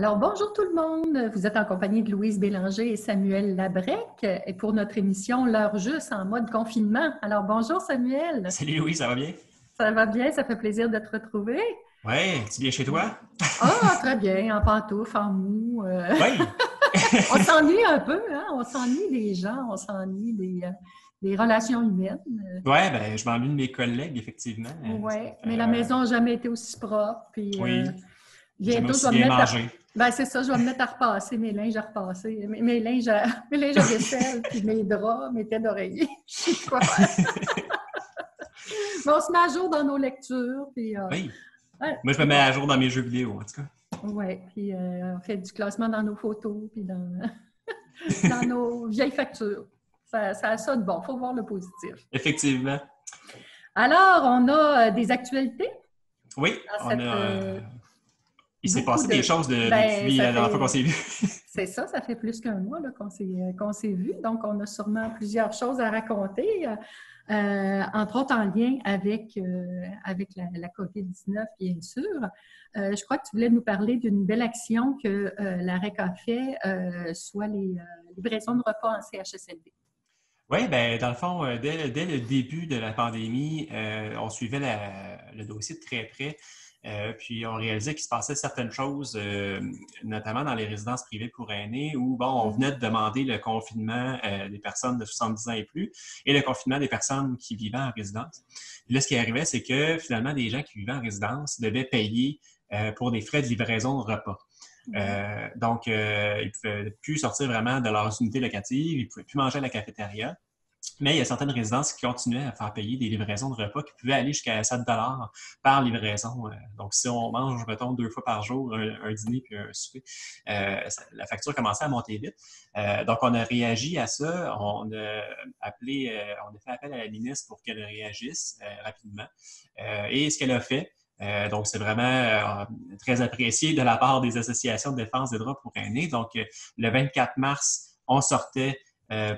Alors, bonjour tout le monde. Vous êtes en compagnie de Louise Bélanger et Samuel Labrec et pour notre émission L'heure juste en mode confinement. Alors, bonjour Samuel. Salut Louis, ça va bien? Ça va bien? Ça fait plaisir de te retrouver. Ouais, tu viens chez toi? Ah, très bien, en pantoufles, en mou. Oui! On s'ennuie un peu, hein? On s'ennuie des gens, on s'ennuie des relations humaines. Ouais, ben, je m'ennuie de mes collègues, effectivement. Oui, Ça fait, mais la maison n'a jamais été aussi propre. Puis, oui, jamais bientôt, je aussi vais me bien mettre à... mangé. Ben, c'est ça, je vais me mettre à repasser mes linges à repasser, mes linges à, mes linges à vaisselle, puis mes draps, mes têtes d'oreiller. Je sais plus quoi faire. Mais on se met à jour dans nos lectures, puis Oui. ouais, Moi, je me c'est mets bon. à jour dans mes jeux vidéo, en tout cas. Ouais, puis on fait du classement dans nos photos, puis dans nos vieilles factures. Ça sonne bon, il faut voir le positif. Effectivement. Alors, on a des actualités Oui, dans on cette... a... Il s'est beaucoup passé des de... choses Ben, depuis ça la dernière fois qu'on fait... s'est vu. C'est ça, ça fait plus qu'un mois là, qu'on s'est vus. Donc, on a sûrement plusieurs choses à raconter, entre autres en lien avec la COVID-19, bien sûr. Je crois que tu voulais nous parler d'une belle action que la REC a fait, soit les livraisons de repas en CHSLD. Oui, ben, dans le fond, dès le début de la pandémie, on suivait le dossier de très près. Puis on réalisait qu'il se passait certaines choses, notamment dans les résidences privées pour aînés, où bon, on venait de demander le confinement des personnes de 70 ans et plus et le confinement des personnes qui vivaient en résidence. Puis là, ce qui arrivait, c'est que finalement, des gens qui vivaient en résidence devaient payer pour des frais de livraison de repas. Donc, ils ne pouvaient plus sortir vraiment de leurs unités locatives, ils ne pouvaient plus manger à la cafétéria. Mais il y a certaines résidences qui continuaient à faire payer des livraisons de repas qui pouvaient aller jusqu'à 7 par livraison. Donc, si on mange, mettons, 2 fois par jour, un dîner puis un souper, la facture commençait à monter vite. Donc, on a réagi à ça. On a fait appel à la ministre pour qu'elle réagisse rapidement. Et ce qu'elle a fait, donc, c'est vraiment très apprécié de la part des associations de défense des droits pour aînés. Donc, le 24 mars, on sortait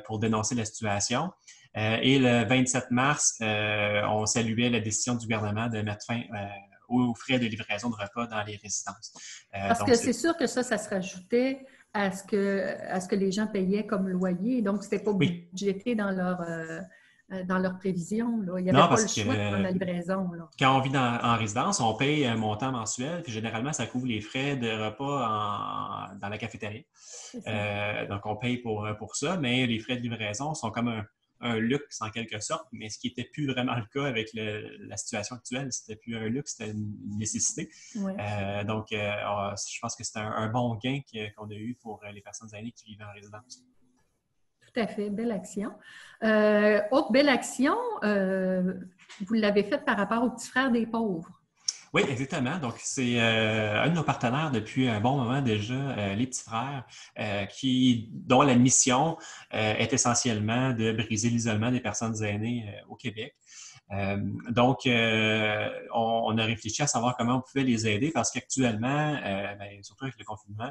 pour dénoncer la situation. Et le 27 mars, on saluait la décision du gouvernement de mettre fin aux frais de livraison de repas dans les résidences. Parce que c'est sûr que ça se rajoutait à ce que les gens payaient comme loyer. Donc, c'était pas Oui. budgété dans leur prévision. Là. Il n'y avait Non, pas parce le choix de prendre la livraison. Là. quand on vit en résidence, on paye un montant mensuel, puis généralement, ça couvre les frais de repas dans la cafétéria. Donc, on paye pour ça, mais les frais de livraison sont comme un luxe en quelque sorte, mais ce qui n'était plus vraiment le cas avec la situation actuelle. C'était plus un luxe, c'était une nécessité. Ouais. Donc, je pense que c'était un bon gain qu'on a eu pour les personnes âgées qui vivent en résidence. Tout à fait, belle action. Autre belle action, vous l'avez faite par rapport aux petits frères des pauvres. Oui, exactement. Donc, c'est un de nos partenaires depuis un bon moment déjà, les petits frères, dont la mission est essentiellement de briser l'isolement des personnes aînées au Québec. Donc, on a réfléchi à savoir comment on pouvait les aider parce qu'actuellement, surtout avec le confinement,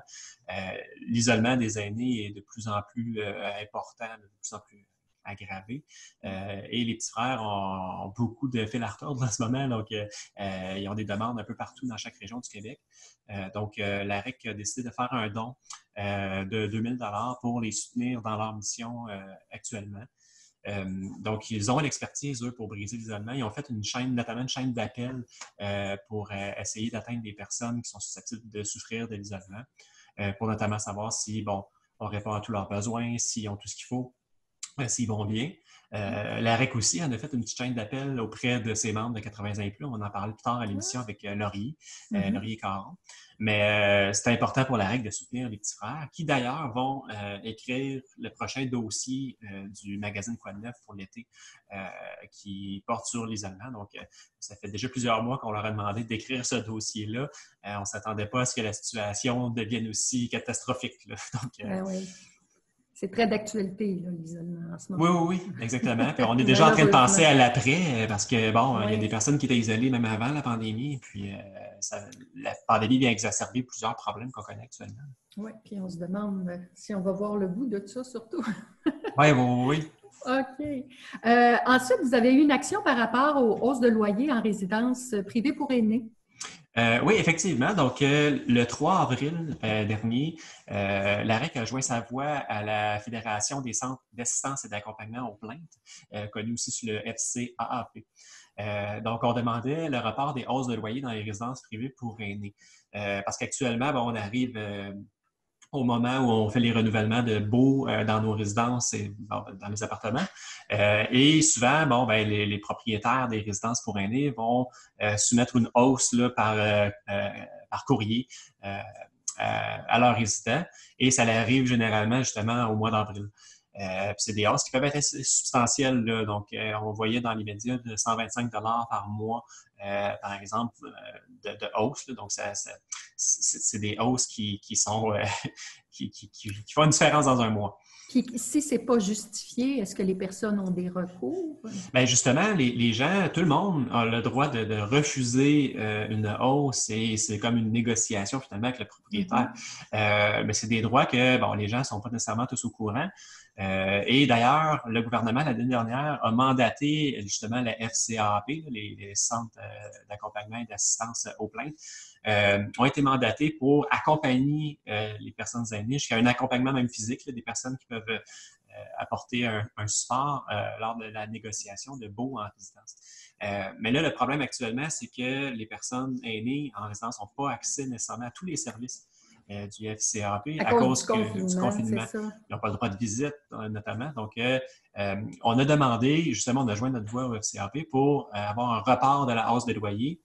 l'isolement des aînés est de plus en plus important, de plus en plus aggravé. Et les petits frères ont beaucoup de fil à retordre en ce moment, donc ils ont des demandes un peu partout dans chaque région du Québec. Donc, la REC a décidé de faire un don de 2000 $ pour les soutenir dans leur mission actuellement. Donc, ils ont l'expertise, eux, pour briser l'isolement. Ils ont fait notamment une chaîne d'appel pour essayer d'atteindre des personnes qui sont susceptibles de souffrir de l'isolement, pour notamment savoir si, bon, on répond à tous leurs besoins, s'ils ont tout ce qu'il faut, s'ils vont bien. La REC aussi en a fait une petite chaîne d'appel auprès de ses membres de 80 ans et plus. On en parle plus tard à l'émission avec Laurier, Laurier Caron. Mais c'est important pour la REC de soutenir les petits frères, qui d'ailleurs vont écrire le prochain dossier du magazine Quoi de neuf pour l'été, qui porte sur l'isolement. Donc, ça fait déjà plusieurs mois qu'on leur a demandé d'écrire ce dossier-là. On ne s'attendait pas à ce que la situation devienne aussi catastrophique. Là. Donc, oui. C'est très d'actualité, l'isolement, en ce Oui, moment. oui, oui, exactement. Puis on est déjà en train de penser à l'après, parce que, bon, il y a des personnes qui étaient isolées même avant la pandémie, puis la pandémie vient exacerber plusieurs problèmes qu'on connaît actuellement. Oui, puis on se demande si on va voir le bout de tout ça, surtout. Oui, oui, oui. OK. Ensuite, vous avez eu une action par rapport aux hausses de loyer en résidence privée pour aînés. Oui, effectivement. Donc, le 3 avril dernier, l'AREC a joint sa voix à la Fédération des centres d'assistance et d'accompagnement aux plaintes, connue aussi sous le FCAAP. Donc, on demandait le report des hausses de loyer dans les résidences privées pour aînés. Parce qu'actuellement, bon, on arrive au moment où on fait les renouvellements de baux dans nos résidences et dans les appartements. Et souvent, bon, ben, les propriétaires des résidences pour aînés vont soumettre une hausse là, par courrier à leurs résidents et ça arrive généralement justement au mois d'avril. C'est des hausses qui peuvent être assez substantielles. Là. Donc, on voyait dans les médias de 125 par mois, par exemple, de hausse. Là. Donc, c'est des hausses qui sont qui font une différence dans un mois. Puis, si ce n'est pas justifié, est-ce que les personnes ont des recours? Bien, justement, les gens, tout le monde a le droit de refuser une hausse et c'est comme une négociation finalement avec le propriétaire. Mais c'est des droits que bon, les gens ne sont pas nécessairement tous au courant. Et d'ailleurs, le gouvernement, l'année dernière, a mandaté justement la FCAAP, les centres d'accompagnement et d'assistance aux plaintes, ont été mandatés pour accompagner les personnes aînées jusqu'à un accompagnement même physique, là, des personnes qui peuvent apporter un support lors de la négociation de baux en résidence. Mais là, le problème actuellement, c'est que les personnes aînées en résidence n'ont pas accès nécessairement à tous les services du FCAP à cause du confinement. Ils n'ont pas le droit de visite, notamment. Donc, on a demandé, justement, on a joint notre voix au FCAP pour avoir un report de la hausse des loyers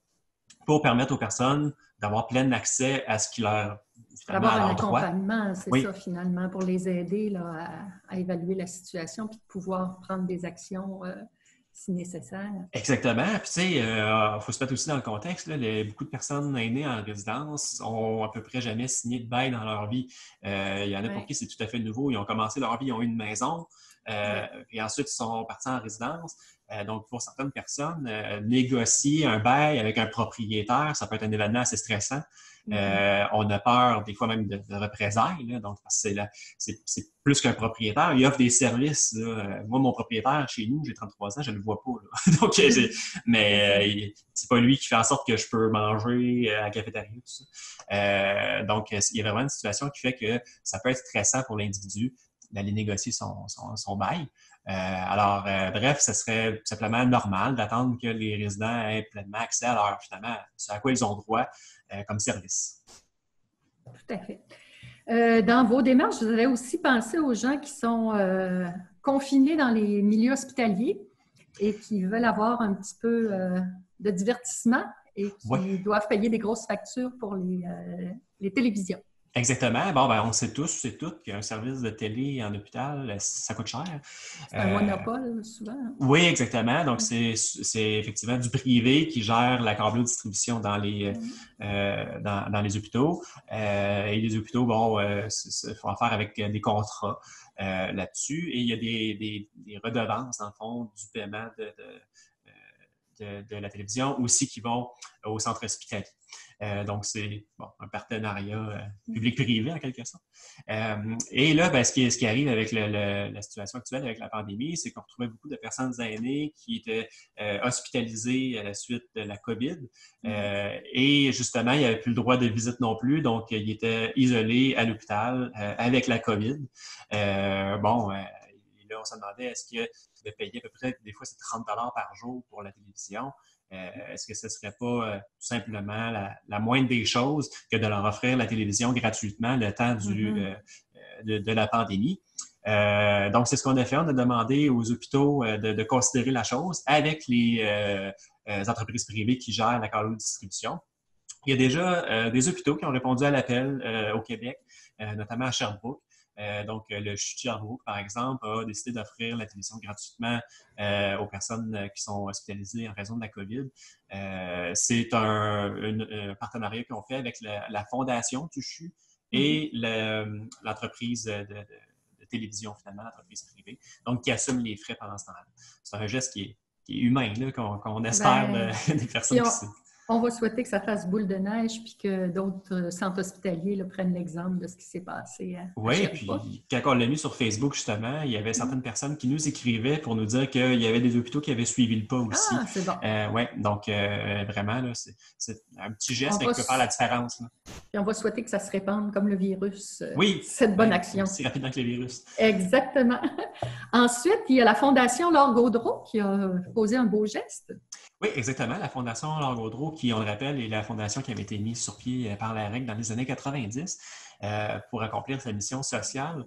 pour permettre aux personnes d'avoir plein accès à ce qui leur finalement, avoir un accompagnement, c'est oui. ça, finalement, pour les aider là, à évaluer la situation puis de pouvoir prendre des actions si nécessaire. Exactement. Puis, tu sais, faut se mettre aussi dans le contexte. Là, beaucoup de personnes aînées en résidence ont à peu près jamais signé de bail dans leur vie. Il y en a pour qui c'est tout à fait nouveau. Ils ont commencé leur vie, ils ont eu une maison. Puis ensuite, ils sont partis en résidence. Donc, pour certaines personnes, négocier un bail avec un propriétaire, ça peut être un événement assez stressant. On a peur des fois même de représailles. Là, donc, c'est plus qu'un propriétaire. Il offre des services. Là. Moi, mon propriétaire, chez nous, j'ai 33 ans, je ne le vois pas. Là. Donc, mais c'est pas lui qui fait en sorte que je peux manger à la cafétéria, tout ça. Donc, il y a vraiment une situation qui fait que ça peut être stressant pour l'individu d'aller négocier son bail. Bref, ce serait simplement normal d'attendre que les résidents aient pleinement accès à leur, finalement, ce à quoi ils ont droit comme service. Tout à fait. Dans vos démarches, vous avez aussi pensé aux gens qui sont confinés dans les milieux hospitaliers et qui veulent avoir un petit peu de divertissement et qui doivent payer des grosses factures pour les télévisions. Exactement. Bon, ben, on sait tous et toutes qu'un service de télé en hôpital, ça coûte cher. C'est un monopole, souvent. Oui, exactement. Donc, c'est effectivement du privé qui gère la câblo-distribution dans les hôpitaux. Et les hôpitaux, bon, faut en faire avec des contrats là-dessus. Et il y a des redevances, dans le fond, du paiement de la télévision aussi qui vont au centre hospitalier. Donc, c'est un partenariat public-privé en quelque sorte. Et là, ben, ce qui arrive avec la situation actuelle, avec la pandémie, c'est qu'on retrouvait beaucoup de personnes aînées qui étaient hospitalisées à la suite de la COVID. Et justement, il n'y avait plus le droit de visite non plus, donc ils étaient isolés à l'hôpital avec la COVID. Et là, on se demandait, est-ce que de payer à peu près, des fois, c'est 30 $ par jour pour la télévision. Est-ce que ce ne serait pas tout simplement la moindre des choses que de leur offrir la télévision gratuitement le temps de la pandémie? Donc, c'est ce qu'on a fait. On a demandé aux hôpitaux de considérer la chose avec les entreprises privées qui gèrent la câblo-distribution. Il y a déjà des hôpitaux qui ont répondu à l'appel au Québec, notamment à Sherbrooke. Donc, le CHU de Sherbrooke, par exemple, a décidé d'offrir la télévision gratuitement aux personnes qui sont hospitalisées en raison de la COVID. C'est un partenariat qu'on fait avec la fondation du CHU et l'entreprise de télévision, finalement, l'entreprise privée, donc qui assume les frais pendant ce temps-là. C'est un geste qui est humain, là, qu'on espère des personnes qui On va souhaiter que ça fasse boule de neige puis que d'autres centres hospitaliers là, prennent l'exemple de ce qui s'est passé à Oui, Sherbrooke. puis quand on l'a mis sur Facebook, justement, il y avait certaines personnes qui nous écrivaient pour nous dire qu'il y avait des hôpitaux qui avaient suivi le pas aussi. Ah, c'est bon. Oui, donc vraiment, là, c'est un petit On geste mais va, qui peut faire la différence. Là. puis on va souhaiter que ça se répande comme le virus, Oui, cette bonne action. aussi rapidement que le virus. Exactement. Ensuite, il y a la Fondation Laure Gaudreau qui a posé un beau geste. Oui, exactement. La Fondation Laure Gaudreau, qui, on le rappelle, est la fondation qui avait été mise sur pied par la REC dans les années 90 pour accomplir sa mission sociale.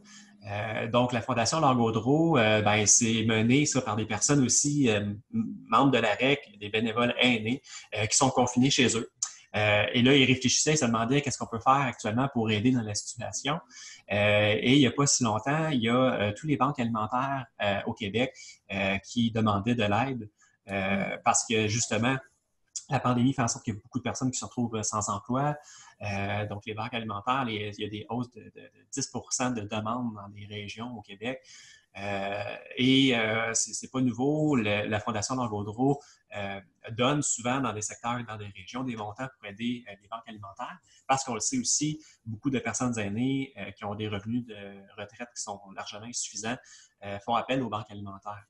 Donc, la Fondation Laure Gaudreau, c'est menée ça, par des personnes aussi membres de la REC, des bénévoles aînés qui sont confinés chez eux. Et là, ils réfléchissaient, ils se demandaient qu'est-ce qu'on peut faire actuellement pour aider dans la situation. Et il n'y a pas si longtemps, il y a tous les banques alimentaires au Québec qui demandaient de l'aide. Parce que justement, la pandémie fait en sorte qu'il y a beaucoup de personnes qui se retrouvent sans emploi. Donc, les banques alimentaires, il y a des hausses de 10 % de demandes dans des régions au Québec. C'est pas nouveau. La Fondation Laure Gaudreau donne souvent dans des secteurs et dans des régions des montants pour aider les banques alimentaires parce qu'on le sait aussi, beaucoup de personnes aînées qui ont des revenus de retraite qui sont largement insuffisants font appel aux banques alimentaires.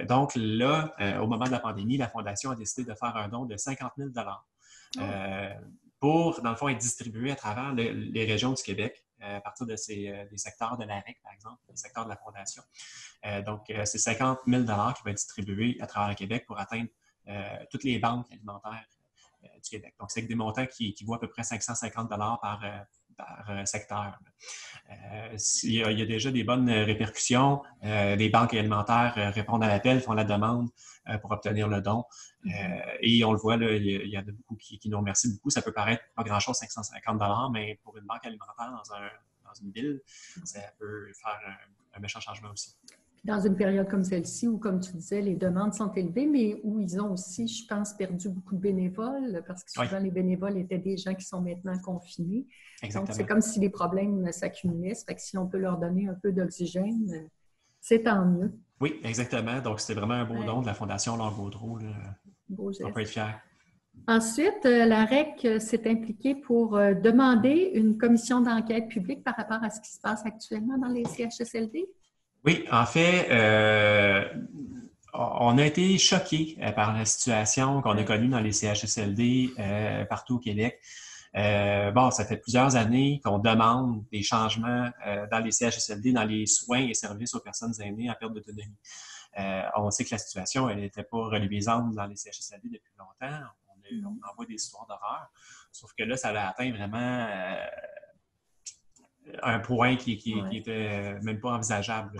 Donc là, au moment de la pandémie, la Fondation a décidé de faire un don de 50 000 pour, dans le fond, être distribué à travers les régions du Québec à partir de des secteurs de la REC, par exemple, des secteurs de la Fondation. Donc, c'est 50 000 qui vont être distribués à travers le Québec pour atteindre toutes les banques alimentaires du Québec. Donc, c'est des montants qui vaut à peu près 550 par secteur. Il y a déjà des bonnes répercussions. Les banques alimentaires répondent à l'appel, font la demande pour obtenir le don. Et on le voit, là, il y en a beaucoup qui nous remercient beaucoup. Ça peut paraître pas grand-chose, 550 mais pour une banque alimentaire dans une ville, ça peut faire un méchant changement aussi. Dans une période comme celle-ci, où, comme tu disais, les demandes sont élevées, mais où ils ont aussi, je pense, perdu beaucoup de bénévoles, parce que souvent, les bénévoles étaient des gens qui sont maintenant confinés. Exactement. Donc, c'est comme si les problèmes s'accumulaient. Ça fait que si on peut leur donner un peu d'oxygène, c'est tant mieux. Oui, exactement. Donc, c'était vraiment un beau don de la Fondation Laure Gaudreau. Beau geste. On peut être fiers. Ensuite, la REC s'est impliquée pour demander une commission d'enquête publique par rapport à ce qui se passe actuellement dans les CHSLD. Oui, en fait, on a été choqués par la situation qu'on a connue dans les CHSLD partout au Québec. Ça fait plusieurs années qu'on demande des changements dans les CHSLD, dans les soins et services aux personnes aînées en perte d'autonomie. On sait que la situation, elle n'était pas reluisante dans les CHSLD depuis longtemps. On en voit des histoires d'horreur. Sauf que là, ça a atteint vraiment un point qui était même pas envisageable.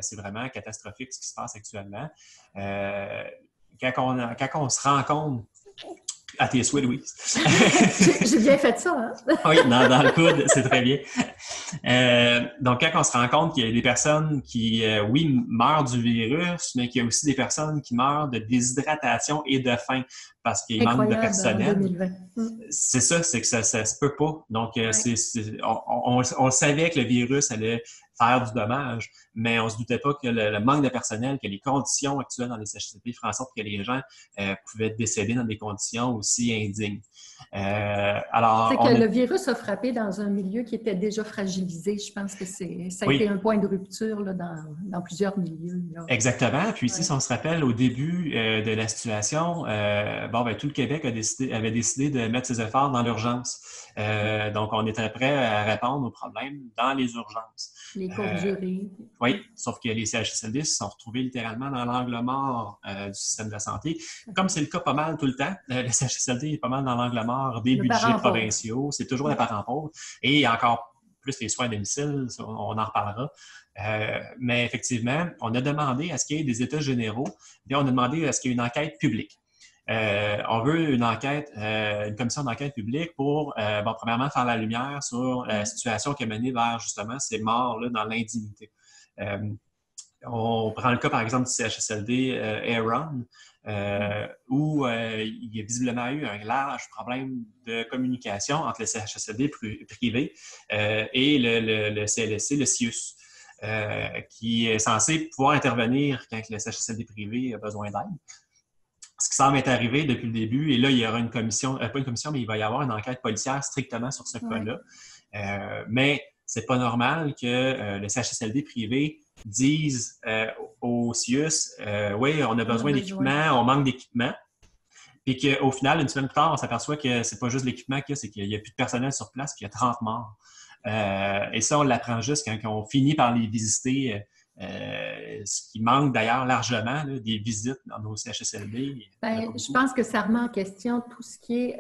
C'est vraiment catastrophique ce qui se passe actuellement. Quand on se rend compte à tes souhaits, Louise. J'ai bien fait ça, hein? Oui, dans le coude, c'est très bien. Donc, quand on se rend compte qu'il y a des personnes qui, meurent du virus, mais qu'il y a aussi des personnes qui meurent de déshydratation et de faim parce qu'il manque de personnel. 2020. C'est ça, c'est que ça se peut pas. Donc, on savait que le virus allait faire du dommage, mais on se doutait pas que le manque de personnel, que les conditions actuelles dans les CHSLD feraient en sorte que les gens pouvaient décéder dans des conditions aussi indignes. Le virus a frappé dans un milieu qui était déjà fragilisé. Je pense que ça a été un point de rupture là, dans plusieurs milieux. Là. Exactement. Puis si on se rappelle, au début de la situation, tout le Québec avait décidé de mettre ses efforts dans l'urgence. Donc, on était prêt à répondre aux problèmes dans les urgences. Les courtes durées. Oui, sauf que les CHSLD se sont retrouvés littéralement dans l'angle mort du système de la santé. Comme c'est le cas pas mal tout le temps, le CHSLD est pas mal dans l'angle mort des budgets provinciaux. C'est toujours les parents pauvres. Et encore plus les soins à domicile, on en reparlera. Mais effectivement, on a demandé à ce qu'il y ait des états généraux, et on a demandé à ce qu'il y ait une enquête publique. On veut une commission d'enquête publique pour, premièrement, faire la lumière sur la situation qui a mené vers, justement, ces morts-là dans l'indignité. On prend le cas, par exemple, du CHSLD Aaron, où il y a visiblement eu un large problème de communication entre le CHSLD privé et le CLSC, le CIUS, qui est censé pouvoir intervenir quand le CHSLD privé a besoin d'aide. ce qui semble être arrivé depuis le début. Et là, il y aura une commission, pas une commission, mais il va y avoir une enquête policière strictement sur ce cas-là. Mais c'est pas normal que le CHSLD privé dise au CIUS oui, on a besoin d'équipement, on manque d'équipement. Puis qu'au final, une semaine plus tard, on s'aperçoit que c'est pas juste l'équipement qu'il y a, c'est qu'il n'y a plus de personnel sur place, puis il y a 30 morts. Et ça, on l'apprend juste quand on finit par les visiter. Ce qui manque d'ailleurs largement, là, des visites dans nos CHSLD. Je pense que ça remet en question tout ce qui est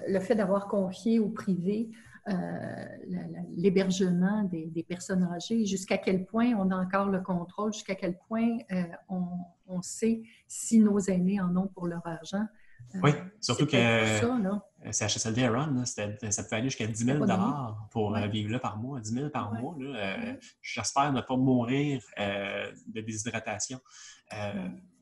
le fait d'avoir confié au privé l'hébergement des personnes âgées, jusqu'à quel point on a encore le contrôle, jusqu'à quel point on sait si nos aînés en ont pour leur argent. Oui, surtout que CHSLD Aaron, ça peut aller jusqu'à 10 000 pour vivre là par mois. 10 000 par mois. J'espère ne pas mourir de déshydratation.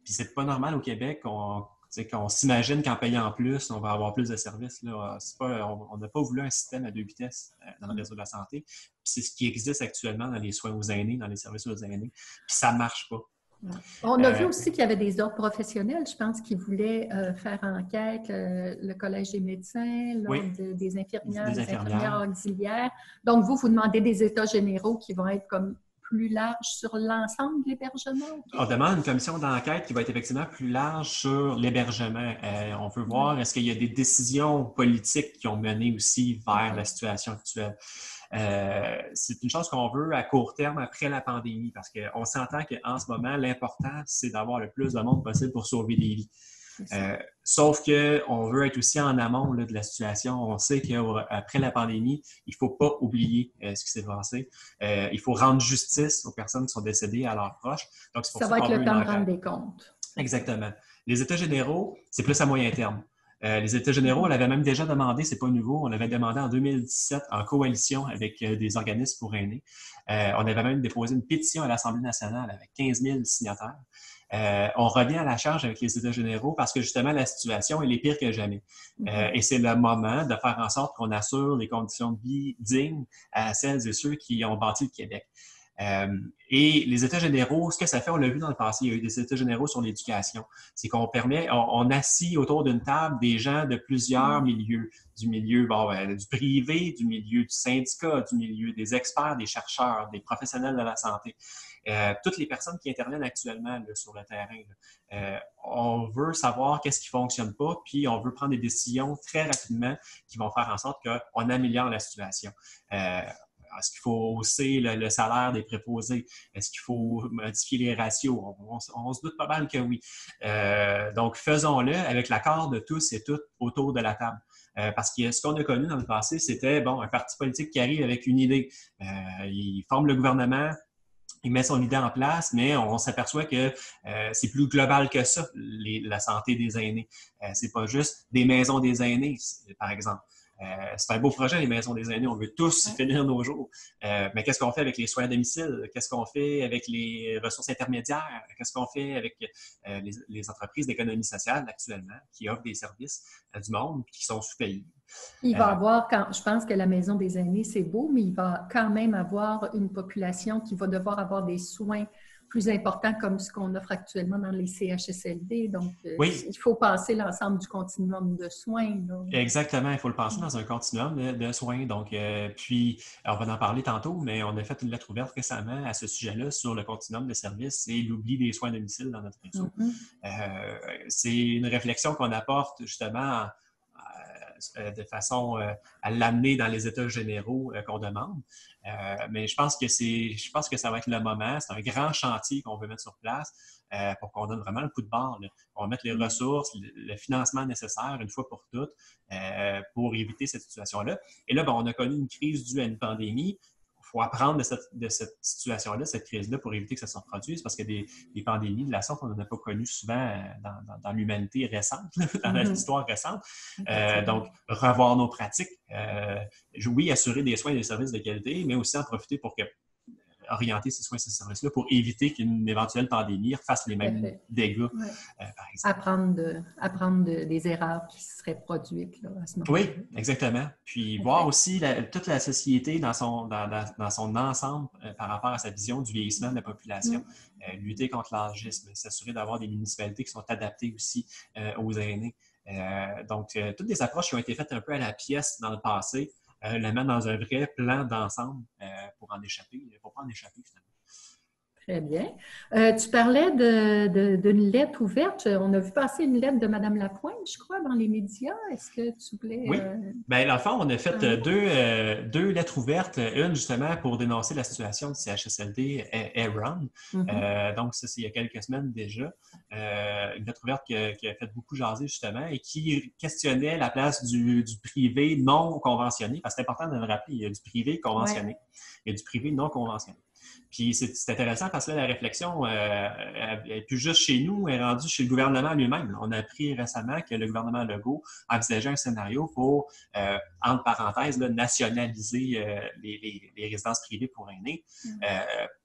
Puis c'est pas normal au Québec qu'on s'imagine qu'en payant plus, on va avoir plus de services. Là. On n'a pas voulu un système à 2 vitesses dans le réseau de la santé. Puis c'est ce qui existe actuellement dans les soins aux aînés, dans les services aux aînés. Puis ça ne marche pas. On a vu aussi qu'il y avait des ordres professionnels, je pense, qui voulaient faire enquête, le Collège des médecins, l'Ordre des infirmières, des infirmières auxiliaires. Donc, vous demandez des états généraux qui vont être comme plus larges sur l'ensemble de l'hébergement? On demande une commission d'enquête qui va être effectivement plus large sur l'hébergement. On veut voir est-ce qu'il y a des décisions politiques qui ont mené aussi vers la situation actuelle. C'est une chose qu'on veut à court terme après la pandémie parce qu'on s'entend qu'en ce moment, l'important, c'est d'avoir le plus de monde possible pour sauver des vies. Sauf qu'on veut être aussi en amont là, de la situation. On sait qu'après la pandémie, il ne faut pas oublier ce qui s'est passé. Il faut rendre justice aux personnes qui sont décédées à leurs proches. Donc, c'est pour ça va être le temps de rendre des comptes. Exactement. Les États généraux, c'est plus à moyen terme. Les États généraux, on l'avait même déjà demandé, c'est pas nouveau, on l'avait demandé en 2017 en coalition avec des organismes pour aînés. On avait même déposé une pétition à l'Assemblée nationale avec 15 000 signataires. On revient à la charge avec les États généraux parce que justement, la situation, elle est pire que jamais. Et c'est le moment de faire en sorte qu'on assure des conditions de vie dignes à celles et ceux qui ont bâti le Québec. Et les États généraux, ce que ça fait, on l'a vu dans le passé, il y a eu des États généraux sur l'éducation. C'est qu'on on assit autour d'une table des gens de plusieurs milieux, du milieu du privé, du milieu du syndicat, du milieu des experts, des chercheurs, des professionnels de la santé. Toutes les personnes qui interviennent actuellement là, sur le terrain. On veut savoir qu'est-ce qui ne fonctionne pas, puis on veut prendre des décisions très rapidement qui vont faire en sorte qu'on améliore la situation. Est-ce qu'il faut hausser le salaire des préposés? Est-ce qu'il faut modifier les ratios? On se doute pas mal que oui. Donc, faisons-le avec l'accord de tous et toutes autour de la table. Parce que ce qu'on a connu dans le passé, c'était un parti politique qui arrive avec une idée. Il forme le gouvernement, il met son idée en place, mais on s'aperçoit que c'est plus global que ça, la santé des aînés. C'est pas juste des maisons des aînés, par exemple. C'est un beau projet, les maisons des aînés. On veut tous finir nos jours. Mais qu'est-ce qu'on fait avec les soins à domicile? Qu'est-ce qu'on fait avec les ressources intermédiaires? Qu'est-ce qu'on fait avec les entreprises d'économie sociale actuellement qui offrent des services à du monde et qui sont sous-payés? Il va avoir, je pense que la maison des aînés, c'est beau, mais il va quand même avoir une population qui va devoir avoir des soins plus importants comme ce qu'on offre actuellement dans les CHSLD. Donc, il faut passer l'ensemble du continuum de soins. Là. Exactement, il faut le passer dans un continuum de soins. Donc, puis, on va en parler tantôt, mais on a fait une lettre ouverte récemment à ce sujet-là sur le continuum de services et l'oubli des soins à domicile dans notre réseau. C'est une réflexion qu'on apporte justement de façon à l'amener dans les états généraux qu'on demande. Mais je pense que ça va être le moment. C'est un grand chantier qu'on veut mettre sur place pour qu'on donne vraiment le coup de barre. Là. On va mettre les ressources, le financement nécessaire une fois pour toutes pour éviter cette situation-là. Et là, on a connu une crise due à une pandémie. Il faut apprendre de cette situation-là, cette crise-là, pour éviter que ça se reproduise, parce que des pandémies de la sorte, on n'en a pas connu souvent dans l'humanité récente, dans l'histoire récente. Donc, revoir nos pratiques. Oui, assurer des soins et des services de qualité, mais aussi en profiter pour que orienter ces soins et ces services-là pour éviter qu'une éventuelle pandémie fasse les mêmes dégâts, par exemple. Apprendre des erreurs qui seraient produites là, à ce moment-là. Oui, exactement. Puis voir aussi toute la société dans son ensemble par rapport à sa vision du vieillissement de la population. Lutter contre l'âgisme, s'assurer d'avoir des municipalités qui sont adaptées aussi aux aînés. Donc, toutes les approches qui ont été faites un peu à la pièce dans le passé, la mettre dans un vrai plan d'ensemble pour en échapper, pour pas en échapper finalement. Très bien. Tu parlais d'une lettre ouverte. On a vu passer une lettre de Mme Lapointe, je crois, dans les médias. Est-ce que tu voulais... Oui. Bien, dans le fond, on a fait deux lettres ouvertes. Une, justement, pour dénoncer la situation du CHSLD Aaron. Donc, ça, c'est il y a quelques semaines déjà. Une lettre ouverte qui a fait beaucoup jaser, justement, et qui questionnait la place du privé non conventionné. Parce que c'est important de le rappeler, il y a du privé conventionné. Il y a du privé non conventionné. Puis c'est intéressant parce que là, la réflexion n'est plus juste chez nous, elle est rendue chez le gouvernement lui-même. On a appris récemment que le gouvernement Legault envisageait un scénario pour, entre parenthèses, là, nationaliser les résidences privées pour aînés.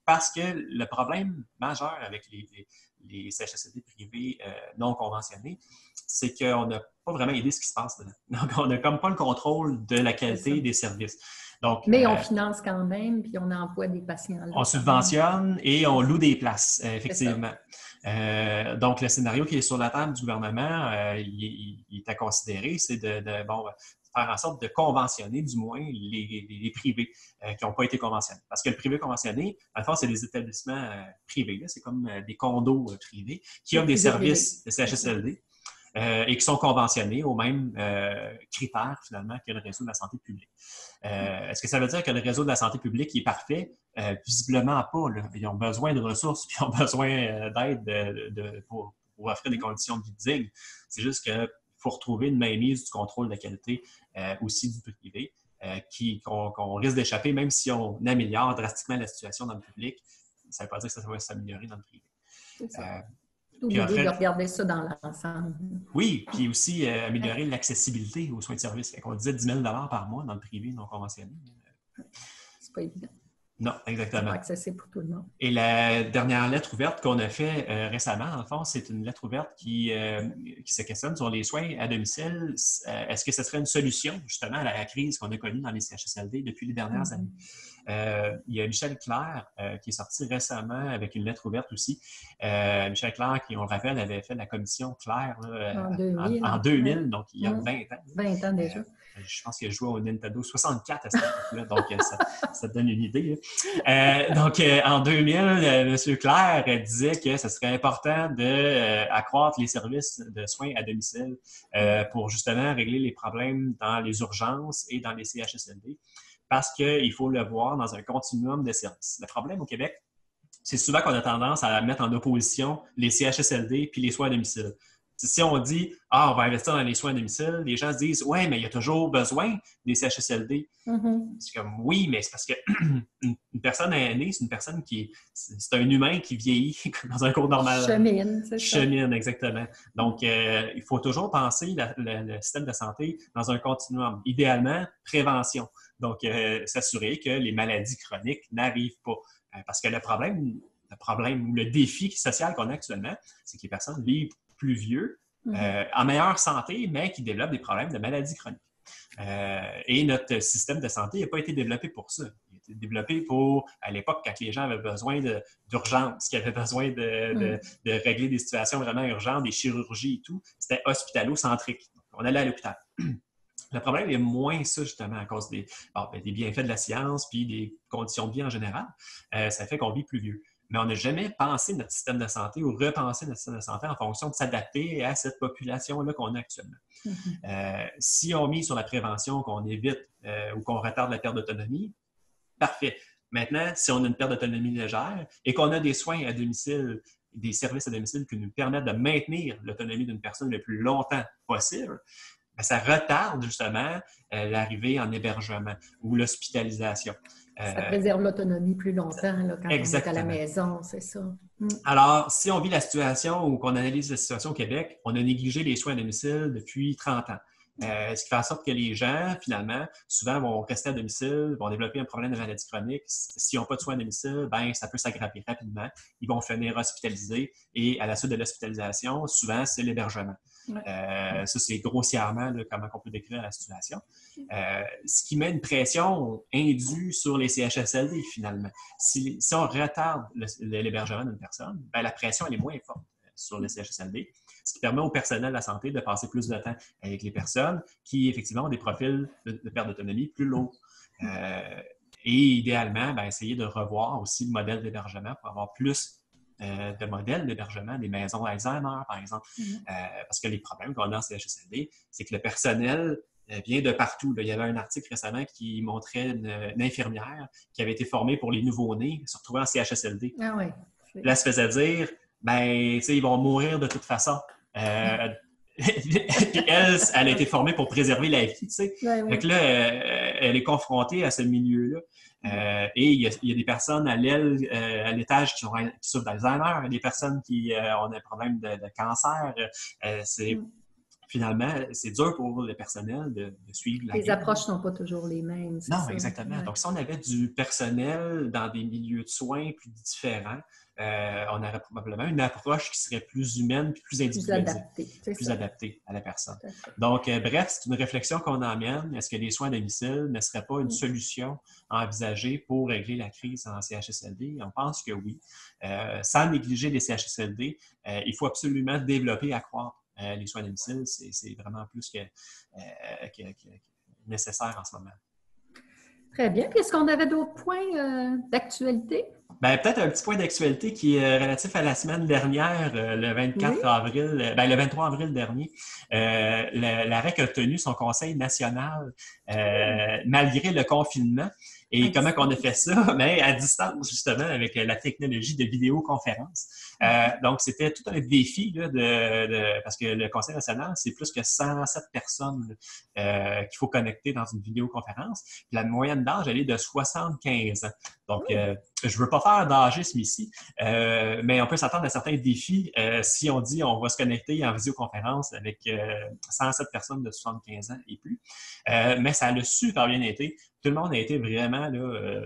Parce que le problème majeur avec les CHSLD privés non conventionnés, c'est qu'on n'a pas vraiment idée de ce qui se passe dedans. Donc, on n'a comme pas le contrôle de la qualité des services. Donc, mais on finance quand même, puis on envoie des patients là. On subventionne et on loue des places, effectivement. Donc, le scénario qui est sur la table du gouvernement, il est à considérer, c'est de faire en sorte de conventionner, du moins, les privés qui n'ont pas été conventionnés. Parce que le privé conventionné, à la fois, c'est des établissements privés, là, c'est comme des condos privés qui offrent des services de CHSLD. Et qui sont conventionnés aux mêmes critères, finalement, que le réseau de la santé publique. Est-ce que ça veut dire que le réseau de la santé publique est parfait? Visiblement pas. Là. Ils ont besoin de ressources, puis ils ont besoin d'aide pour offrir des conditions de vie dignes. C'est juste qu'il faut retrouver une mainmise du contrôle de la qualité aussi du privé, qu'on risque d'échapper, même si on améliore drastiquement la situation dans le public. Ça ne veut pas dire que ça va s'améliorer dans le privé. C'est ça. L'idée de regarder ça dans l'ensemble. Oui, puis aussi améliorer l'accessibilité aux soins de service. On disait 10 000 $ par mois dans le privé non conventionné. C'est pas évident. Non, exactement. C'est pas accessible pour tout le monde. Et la dernière lettre ouverte qu'on a fait récemment, en fond, c'est une lettre ouverte qui se questionne sur les soins à domicile. Est-ce que ce serait une solution, justement, à la crise qu'on a connue dans les CHSLD depuis les dernières années? Il y a Michel Clerc qui est sorti récemment avec une lettre ouverte aussi. Michel Clerc, qui, on le rappelle, avait fait la commission Clerc en 2000, donc il y a 20 ans. 20 ans déjà. Je pense qu'il a joué au Nintendo 64 à cette époque-là, donc ça te donne une idée. Donc, en 2000, M. Clerc disait que ce serait important d'accroître les services de soins à domicile pour justement régler les problèmes dans les urgences et dans les CHSLD, parce qu'il faut le voir dans un continuum de services. Le problème au Québec, c'est souvent qu'on a tendance à mettre en opposition les CHSLD puis les soins à domicile. Si on dit « Ah, on va investir dans les soins à domicile », les gens se disent « Ouais, mais il y a toujours besoin des CHSLD. » C'est comme « Oui, mais c'est parce que une personne aînée, c'est une personne c'est un humain qui vieillit dans un cours normal. » Chemine, c'est ça. Chemine, exactement. Donc, il faut toujours penser le système de santé dans un continuum. Idéalement, prévention. Donc, s'assurer que les maladies chroniques n'arrivent pas. Parce que le problème ou le défi social qu'on a actuellement, c'est que les personnes vivent plus vieux, en meilleure santé, mais qui développent des problèmes de maladies chroniques. Et notre système de santé n'a pas été développé pour ça. Il a été développé pour, à l'époque, quand les gens avaient besoin d'urgence, qui avaient besoin de régler des situations vraiment urgentes, des chirurgies et tout, c'était hospitalo-centrique. On allait à l'hôpital. Le problème est moins ça, justement, à cause des bienfaits de la science puis des conditions de vie en général. Ça fait qu'on vit plus vieux. Mais on n'a jamais pensé notre système de santé ou repensé notre système de santé en fonction de s'adapter à cette population-là qu'on a actuellement. Si on mise sur la prévention, qu'on évite ou qu'on retarde la perte d'autonomie, parfait. Maintenant, si on a une perte d'autonomie légère et qu'on a des soins à domicile, des services à domicile qui nous permettent de maintenir l'autonomie d'une personne le plus longtemps possible, bien, ça retarde justement l'arrivée en hébergement ou l'hospitalisation. Ça préserve l'autonomie plus longtemps là, quand exactement. on est à la maison, c'est ça. Alors, si on vit la situation ou qu'on analyse la situation au Québec, on a négligé les soins à domicile depuis 30 ans. Ce qui fait en sorte que les gens, finalement, souvent vont rester à domicile, vont développer un problème de maladie chronique. S'ils n'ont pas de soins à domicile, ben ça peut s'aggraver rapidement. Ils vont finir hospitalisés et à la suite de l'hospitalisation, souvent, c'est l'hébergement. Ça, c'est grossièrement là, comment on peut décrire la situation. Ce qui met une pression indue sur les CHSLD, finalement. Si on retarde l'hébergement d'une personne, ben, la pression elle est moins forte sur le CHSLD, ce qui permet au personnel de la santé de passer plus de temps avec les personnes qui, effectivement, ont des profils de perte d'autonomie plus lourds. Et idéalement, ben, essayer de revoir aussi le modèle d'hébergement pour avoir plus de modèles d'hébergement, des maisons Alzheimer, par exemple. Parce que les problèmes qu'on a en CHSLD, c'est que le personnel vient de partout. Là. Il y avait un article récemment qui montrait une infirmière qui avait été formée pour les nouveau-nés, se retrouvait en CHSLD. Ah oui. Là, elle se faisait dire, ben, tu sais, ils vont mourir de toute façon. Puis elle a été formée pour préserver la vie, tu sais. Fait que là, elle est confrontée à ce milieu-là. Et il y a des personnes à l'aile, à l'étage qui souffrent d'Alzheimer, il y a des personnes qui ont des problèmes de cancer. Finalement, c'est dur pour le personnel de suivre la vie. Les approches ne sont pas toujours les mêmes. Non, ça. Exactement. Donc, si on avait du personnel dans des milieux de soins plus différents, on aurait probablement une approche qui serait plus humaine et plus individualisée. Plus adaptée à la personne. Donc, bref, c'est une réflexion qu'on emmène. Est-ce que les soins à domicile ne seraient pas une solution envisagée pour régler la crise en CHSLD? On pense que oui. Sans négliger les CHSLD, il faut absolument développer et accroître les soins à domicile. C'est vraiment plus que nécessaire en ce moment. Très bien. Puis, est-ce qu'on avait d'autres points d'actualité? Ben, peut-être un petit point d'actualité qui est relatif à la semaine dernière, le 24 avril, le 23 avril dernier. L'AREC a tenu son conseil national malgré le confinement. Et comment qu'on a fait ça? Mais à distance, justement, avec la technologie de vidéoconférence. Donc, c'était tout un défi là, parce que le Conseil national, c'est plus que 107 personnes qu'il faut connecter dans une vidéoconférence. Puis la moyenne d'âge, elle est de 75 ans. Donc, je veux pas faire d'âgisme ici, mais on peut s'attendre à certains défis si on dit on va se connecter en visioconférence avec 107 personnes de 75 ans et plus. Mais ça a super bien été. Tout le monde a été vraiment là,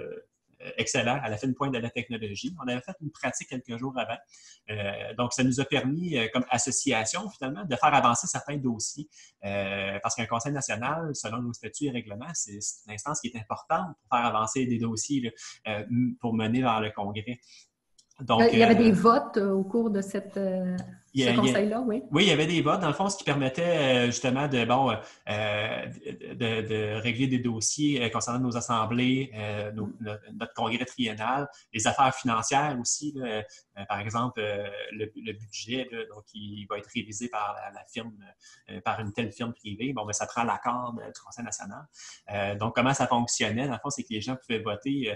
excellent à la fine pointe de la technologie. On avait fait une pratique quelques jours avant. Donc, ça nous a permis, comme association, finalement, de faire avancer certains dossiers. Parce qu'un conseil national, selon nos statuts et règlements, c'est une instance qui est importante pour faire avancer des dossiers là, pour mener vers le congrès. Donc, il y avait des votes au cours de ce conseil-là, oui? Oui, il y avait des votes, dans le fond, ce qui permettait justement de régler des dossiers concernant nos assemblées, notre congrès triennal, les affaires financières aussi. Là, par exemple, le budget, là, donc, il va être révisé par la firme, par une telle firme privée. Bon, ben, ça prend l'accord du Conseil national. Donc, comment ça fonctionnait? Dans le fond, c'est que les gens pouvaient voter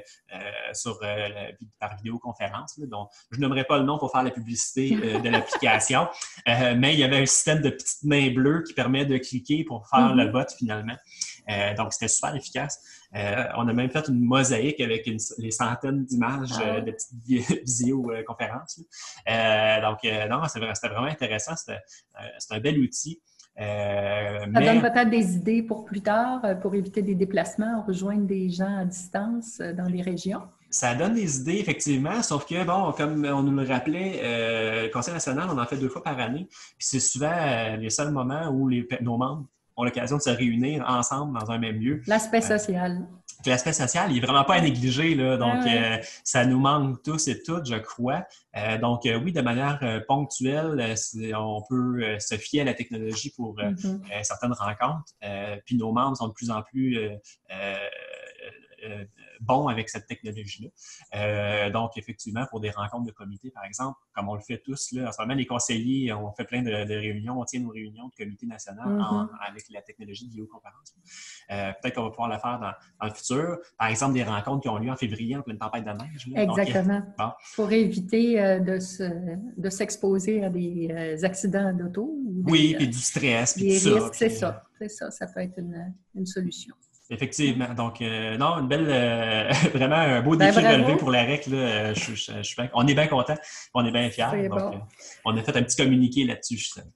par vidéoconférence. Là, donc, je nommerai pas le nom pour faire la publicité de l'application, mais il y avait un système de petites mains bleues qui permet de cliquer pour faire le vote finalement. Donc, c'était super efficace. On a même fait une mosaïque avec les centaines d'images de petites visioconférences. Donc, non, c'était vraiment intéressant. C'est un bel outil. Ça donne peut-être des idées pour plus tard, pour éviter des déplacements, rejoindre des gens à distance dans les régions. Ça donne des idées, effectivement, sauf que, bon, comme on nous le rappelait, le Conseil national, on en fait 2 fois par année, puis c'est souvent les seuls moments où nos membres ont l'occasion de se réunir ensemble dans un même lieu. L'aspect social. L'aspect social, il n'est vraiment pas à négliger, là, donc ça nous manque tous et toutes, je crois. Donc, oui, de manière ponctuelle, on peut se fier à la technologie pour certaines rencontres, puis nos membres sont de plus en plus bons avec cette technologie-là. Donc, effectivement, pour des rencontres de comité, par exemple, comme on le fait tous, là, en ce moment, les conseillers, on fait plein de réunions, on tient nos réunions de comité national avec la technologie de vidéoconférence. Peut-être qu'on va pouvoir le faire dans le futur. Par exemple, des rencontres qui ont lieu en février en pleine tempête de neige. Là. Exactement. Donc, bon. Pour éviter de s'exposer à des accidents d'auto. Oui, puis du stress, puis des tout risques, ça. C'est ça. Ça peut être une solution. Effectivement. Donc, non, une belle, vraiment un beau défi relevé pour l'AREC. Là. On est bien contents, on est bien fiers. Donc, on a fait un petit communiqué là-dessus, justement.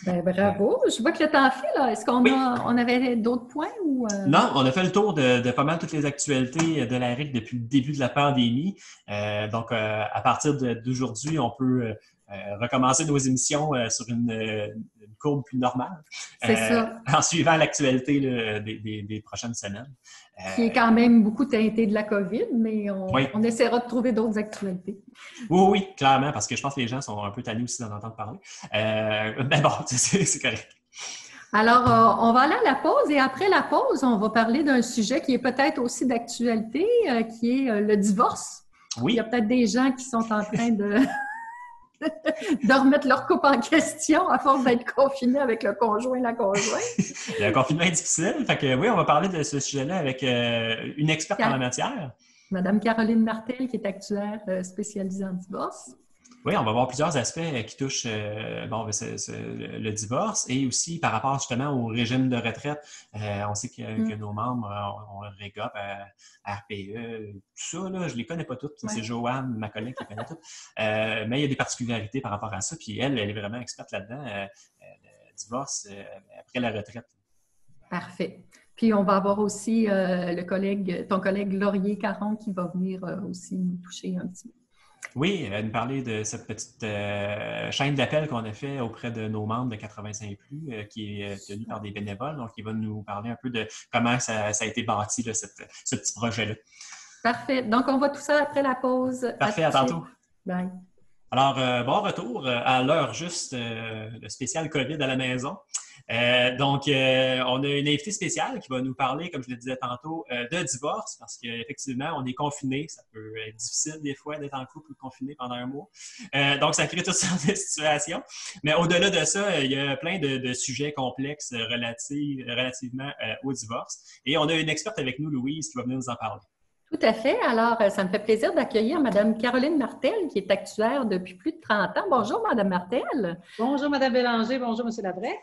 Ben, bravo! Je vois que le temps file, là. Est-ce qu'on Oui. on avait d'autres points ou... Non, on a fait le tour de pas mal toutes les actualités de la RIC depuis le début de la pandémie. Donc, à partir d'aujourd'hui, on peut recommencer nos émissions sur une courbe plus normale, C'est ça. en suivant l'actualité des prochaines semaines. Qui est quand même beaucoup teinté de la COVID, mais Oui. on essaiera de trouver d'autres actualités. Oui, clairement, parce que je pense que les gens sont un peu tannés aussi d'en entendre parler. Mais bon, c'est correct. Alors, on va aller à la pause et après la pause, on va parler d'un sujet qui est peut-être aussi d'actualité, qui est le divorce. Oui. Il y a peut-être des gens qui sont en train de remettre leur couple en question à force d'être confinés avec le conjoint et la conjointe. Le confinement est difficile. Fait que oui, on va parler de ce sujet-là avec une experte en la matière. Madame Caroline Martel, qui est actuaire spécialisée en divorce. Oui, on va voir plusieurs aspects qui touchent le divorce et aussi par rapport justement au régime de retraite. On sait que nos membres ont un REGOP, RPE, tout ça, là, je ne les connais pas toutes. C'est Joanne, ma collègue, qui les connaît toutes. Mais il y a des particularités par rapport à ça. Puis elle est vraiment experte là-dedans, le divorce après la retraite. Parfait. Puis on va avoir aussi ton collègue Laurier Caron qui va venir aussi nous toucher un petit peu. Oui, nous parler de cette petite chaîne d'appel qu'on a fait auprès de nos membres de 85 et plus, qui est tenue par des bénévoles. Donc, il va nous parler un peu de comment ça a été bâti, là, ce petit projet-là. Parfait. Donc, on voit tout ça après la pause. Parfait, à tantôt. Bye. Alors, bon retour à l'heure juste, le spécial COVID à la maison. Donc, on a une invitée spéciale qui va nous parler, comme je le disais tantôt, de divorce, parce qu'effectivement, on est confiné. Ça peut être difficile des fois d'être en couple ou confiné pendant un mois. Donc, ça crée toutes sortes de situations. Mais au-delà de ça, il y a plein de sujets complexes relativement au divorce. Et on a une experte avec nous, Louise, qui va venir nous en parler. Tout à fait. Alors, ça me fait plaisir d'accueillir Mme Caroline Martel, qui est actuaire depuis plus de 30 ans. Bonjour, Mme Martel. Bonjour, Mme Bélanger. Bonjour, M. Labret.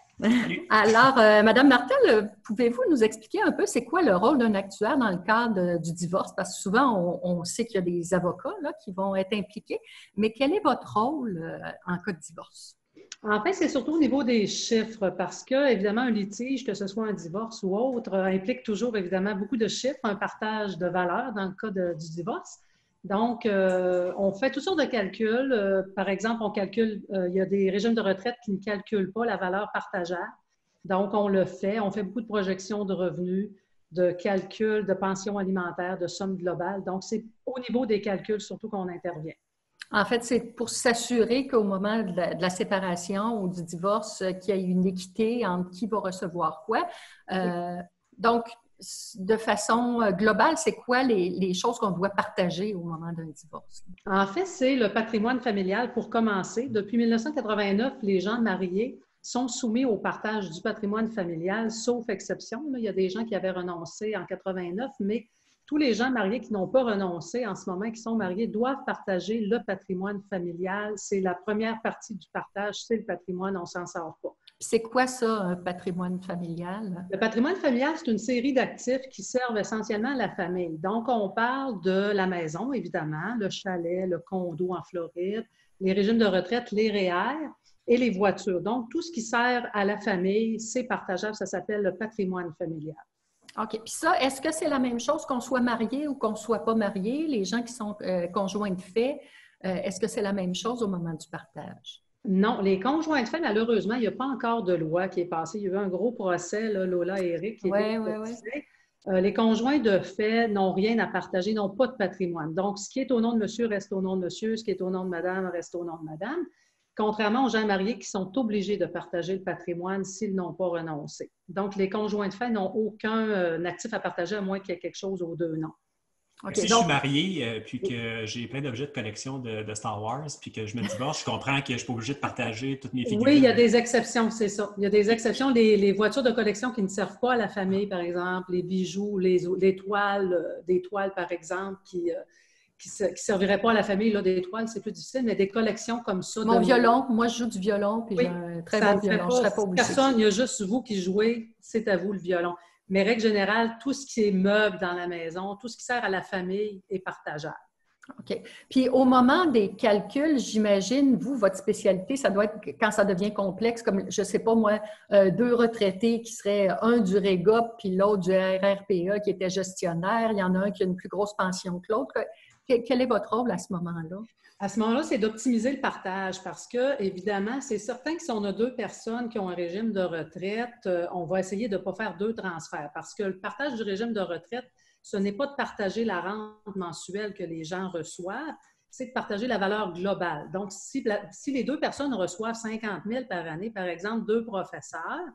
Alors, Mme Martel, pouvez-vous nous expliquer un peu c'est quoi le rôle d'un actuaire dans le cadre du divorce? Parce que souvent, on sait qu'il y a des avocats là, qui vont être impliqués, mais quel est votre rôle en cas de divorce? En fait, c'est surtout au niveau des chiffres parce que, évidemment, un litige, que ce soit un divorce ou autre, implique toujours, évidemment, beaucoup de chiffres, un partage de valeurs dans le cas du divorce. Donc, on fait toutes sortes de calculs. Par exemple, on calcule, il y a des régimes de retraite qui ne calculent pas la valeur partageable. Donc, on le fait. On fait beaucoup de projections de revenus, de calculs de pension alimentaire, de somme globale. Donc, c'est au niveau des calculs surtout qu'on intervient. En fait, c'est pour s'assurer qu'au moment de la séparation ou du divorce, qu'il y ait une équité entre qui va recevoir quoi. Donc, de façon globale, c'est quoi les choses qu'on doit partager au moment d'un divorce? En fait, c'est le patrimoine familial pour commencer. Depuis 1989, les gens mariés sont soumis au partage du patrimoine familial, sauf exception. Il y a des gens qui avaient renoncé en 89, mais tous les gens mariés qui n'ont pas renoncé en ce moment, qui sont mariés, doivent partager le patrimoine familial. C'est la première partie du partage, c'est le patrimoine, on ne s'en sort pas. C'est quoi ça, un patrimoine familial? Le patrimoine familial, c'est une série d'actifs qui servent essentiellement à la famille. Donc, on parle de la maison, évidemment, le chalet, le condo en Floride, les régimes de retraite, les REER et les voitures. Donc, tout ce qui sert à la famille, c'est partageable, ça s'appelle le patrimoine familial. OK. Puis ça, est-ce que c'est la même chose qu'on soit marié ou qu'on ne soit pas marié? Les gens qui sont conjoints de fait, est-ce que c'est la même chose au moment du partage? Non, les conjoints de fait, malheureusement, il n'y a pas encore de loi qui est passée. Il y a eu un gros procès, là, Lola et Eric, qui est les conjoints de fait n'ont rien à partager, n'ont pas de patrimoine. Donc, ce qui est au nom de monsieur reste au nom de monsieur, ce qui est au nom de madame reste au nom de madame. Contrairement aux gens mariés qui sont obligés de partager le patrimoine s'ils n'ont pas renoncé. Donc, les conjoints de fait n'ont aucun actif à partager à moins qu'il y ait quelque chose aux deux noms. Okay, si je suis marié puis que j'ai plein d'objets de collection de Star Wars puis que je me divorce, je comprends que je ne suis pas obligé de partager toutes mes figurines. Oui, il y a des exceptions, c'est ça. Il y a des exceptions. Les voitures de collection qui ne servent pas à la famille, par exemple, les bijoux, les toiles, des toiles, par exemple, qui ne servirait pas à la famille, là, des toiles, c'est plus difficile, mais des collections comme ça. Mon violon, moi, je joue du violon, puis j'ai un très beau violon. Je ne serais pas obligée. Personne, il y a juste vous qui jouez, c'est à vous le violon. Mais règle générale, tout ce qui est meuble dans la maison, tout ce qui sert à la famille est partageable. OK. Puis au moment des calculs, j'imagine, vous, votre spécialité, ça doit être quand ça devient complexe, comme, je ne sais pas moi, deux retraités qui seraient un du REGOP puis l'autre du RRPA qui était gestionnaire. Il y en a un qui a une plus grosse pension que l'autre. Quel est votre rôle à ce moment-là? À ce moment-là, c'est d'optimiser le partage parce que, évidemment, c'est certain que si on a deux personnes qui ont un régime de retraite, on va essayer de ne pas faire deux transferts parce que le partage du régime de retraite, ce n'est pas de partager la rente mensuelle que les gens reçoivent, c'est de partager la valeur globale. Donc, si les deux personnes reçoivent 50 000 par année, par exemple, deux professeurs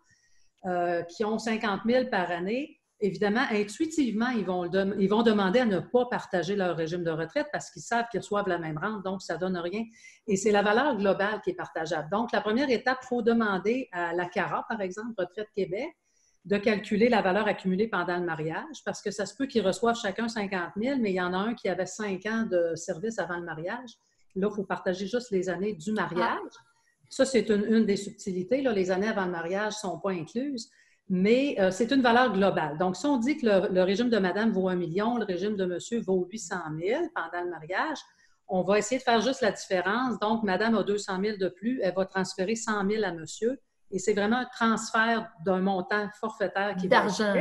qui ont 50 000 par année, évidemment, intuitivement, ils vont demander à ne pas partager leur régime de retraite parce qu'ils savent qu'ils reçoivent la même rente, donc ça ne donne rien. Et c'est la valeur globale qui est partageable. Donc, la première étape, il faut demander à la CARA, par exemple, Retraite Québec, de calculer la valeur accumulée pendant le mariage, parce que ça se peut qu'ils reçoivent chacun 50 000, mais il y en a un qui avait 5 ans de service avant le mariage. Là, il faut partager juste les années du mariage. Ça, c'est une des subtilités. Là, les années avant le mariage ne sont pas incluses, mais c'est une valeur globale. Donc, si on dit que le régime de madame vaut 1 million, le régime de monsieur vaut 800 000 pendant le mariage, on va essayer de faire juste la différence. Donc, madame a 200 000 de plus, elle va transférer 100 000 à monsieur. Et c'est vraiment un transfert d'un montant forfaitaire qui d'argent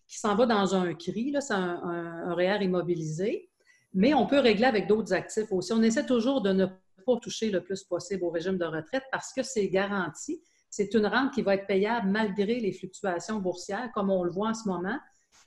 qui s'en va dans un CRI, c'est un REER immobilisé. Mais on peut régler avec d'autres actifs aussi. On essaie toujours de ne pas toucher le plus possible au régime de retraite parce que c'est garanti. C'est une rente qui va être payable malgré les fluctuations boursières, comme on le voit en ce moment.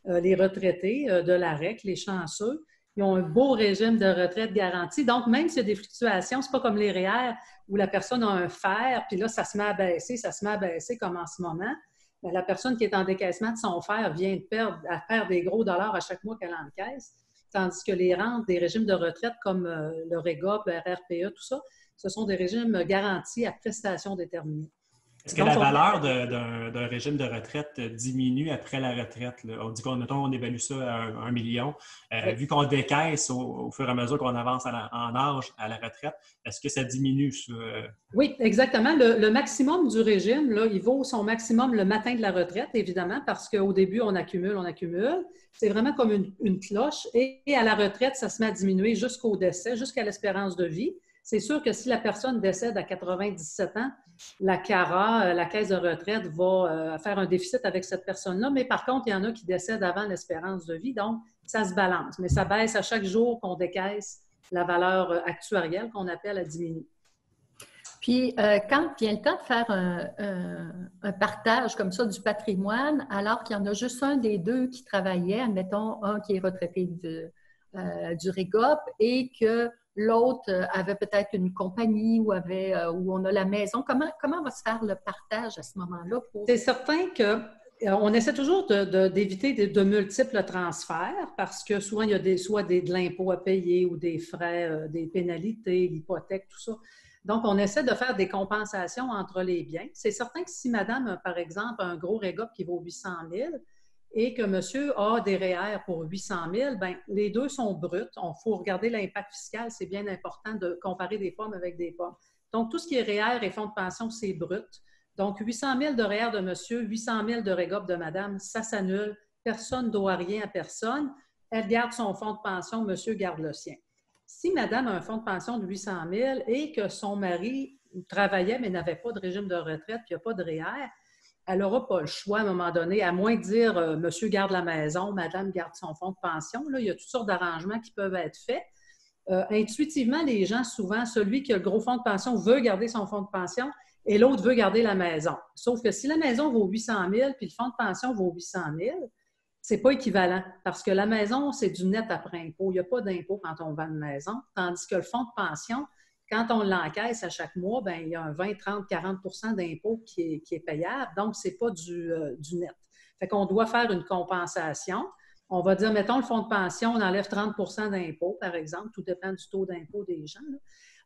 Les retraités de l'AREC, les chanceux, ils ont un beau régime de retraite garanti. Donc, même s'il y a des fluctuations, ce n'est pas comme les REER où la personne a un fer, puis là, ça se met à baisser comme en ce moment. Bien, la personne qui est en décaissement de son fer vient de perdre des gros dollars à chaque mois qu'elle encaisse. Tandis que les rentes des régimes de retraite comme le REGOP, le RRPA, tout ça, ce sont des régimes garantis à prestations déterminées. Est-ce que la valeur d'un régime de retraite diminue après la retraite? Là? On dit qu'on évalue ça à 1 million. Oui. Vu qu'on décaisse au fur et à mesure qu'on avance en âge à la retraite, est-ce que ça diminue? Oui, exactement. Le maximum du régime, là, il vaut son maximum le matin de la retraite, évidemment, parce qu'au début, on accumule. C'est vraiment comme une cloche. Et à la retraite, ça se met à diminuer jusqu'au décès, jusqu'à l'espérance de vie. C'est sûr que si la personne décède à 97 ans, la CARA, la caisse de retraite, va faire un déficit avec cette personne-là. Mais par contre, il y en a qui décèdent avant l'espérance de vie, donc ça se balance. Mais ça baisse à chaque jour qu'on décaisse la valeur actuarielle qu'on appelle à diminuer. Puis, quand vient le temps de faire un partage comme ça du patrimoine, alors qu'il y en a juste un des deux qui travaillait, admettons un qui est retraité du REGOP et que l'autre avait peut-être une compagnie où on a la maison. Comment va se faire le partage à ce moment-là? C'est certain qu'on essaie toujours d'éviter de multiples transferts parce que souvent, il y a soit de l'impôt à payer ou des frais, des pénalités, l'hypothèque, tout ça. Donc, on essaie de faire des compensations entre les biens. C'est certain que si madame a, par exemple, un gros REGOP qui vaut 800 000 et que monsieur a des REER pour 800 000, bien, les deux sont bruts. Il faut regarder l'impact fiscal. C'est bien important de comparer des pommes avec des pommes. Donc, tout ce qui est REER et fonds de pension, c'est brut. Donc, 800 000 de REER de monsieur, 800 000 de REGOP de madame, ça s'annule. Personne ne doit rien à personne. Elle garde son fonds de pension, monsieur garde le sien. Si madame a un fonds de pension de 800 000 et que son mari travaillait mais n'avait pas de régime de retraite, puis il n'y a pas de REER, elle n'aura pas le choix à un moment donné, à moins de dire monsieur garde la maison, madame garde son fonds de pension. Là, il y a toutes sortes d'arrangements qui peuvent être faits. Intuitivement, les gens, souvent, celui qui a le gros fonds de pension veut garder son fonds de pension et l'autre veut garder la maison. Sauf que si la maison vaut 800 000 puis le fonds de pension vaut 800 000, c'est pas équivalent parce que la maison, c'est du net après impôt. Il n'y a pas d'impôt quand on vend une maison, tandis que le fonds de pension, quand on l'encaisse à chaque mois, bien, il y a un 20, 30, 40 % d'impôt qui est payable, donc ce n'est pas du net. Fait qu'on doit faire une compensation. On va dire, mettons, le fonds de pension, on enlève 30 % d'impôt, par exemple, tout dépend du taux d'impôt des gens. Là.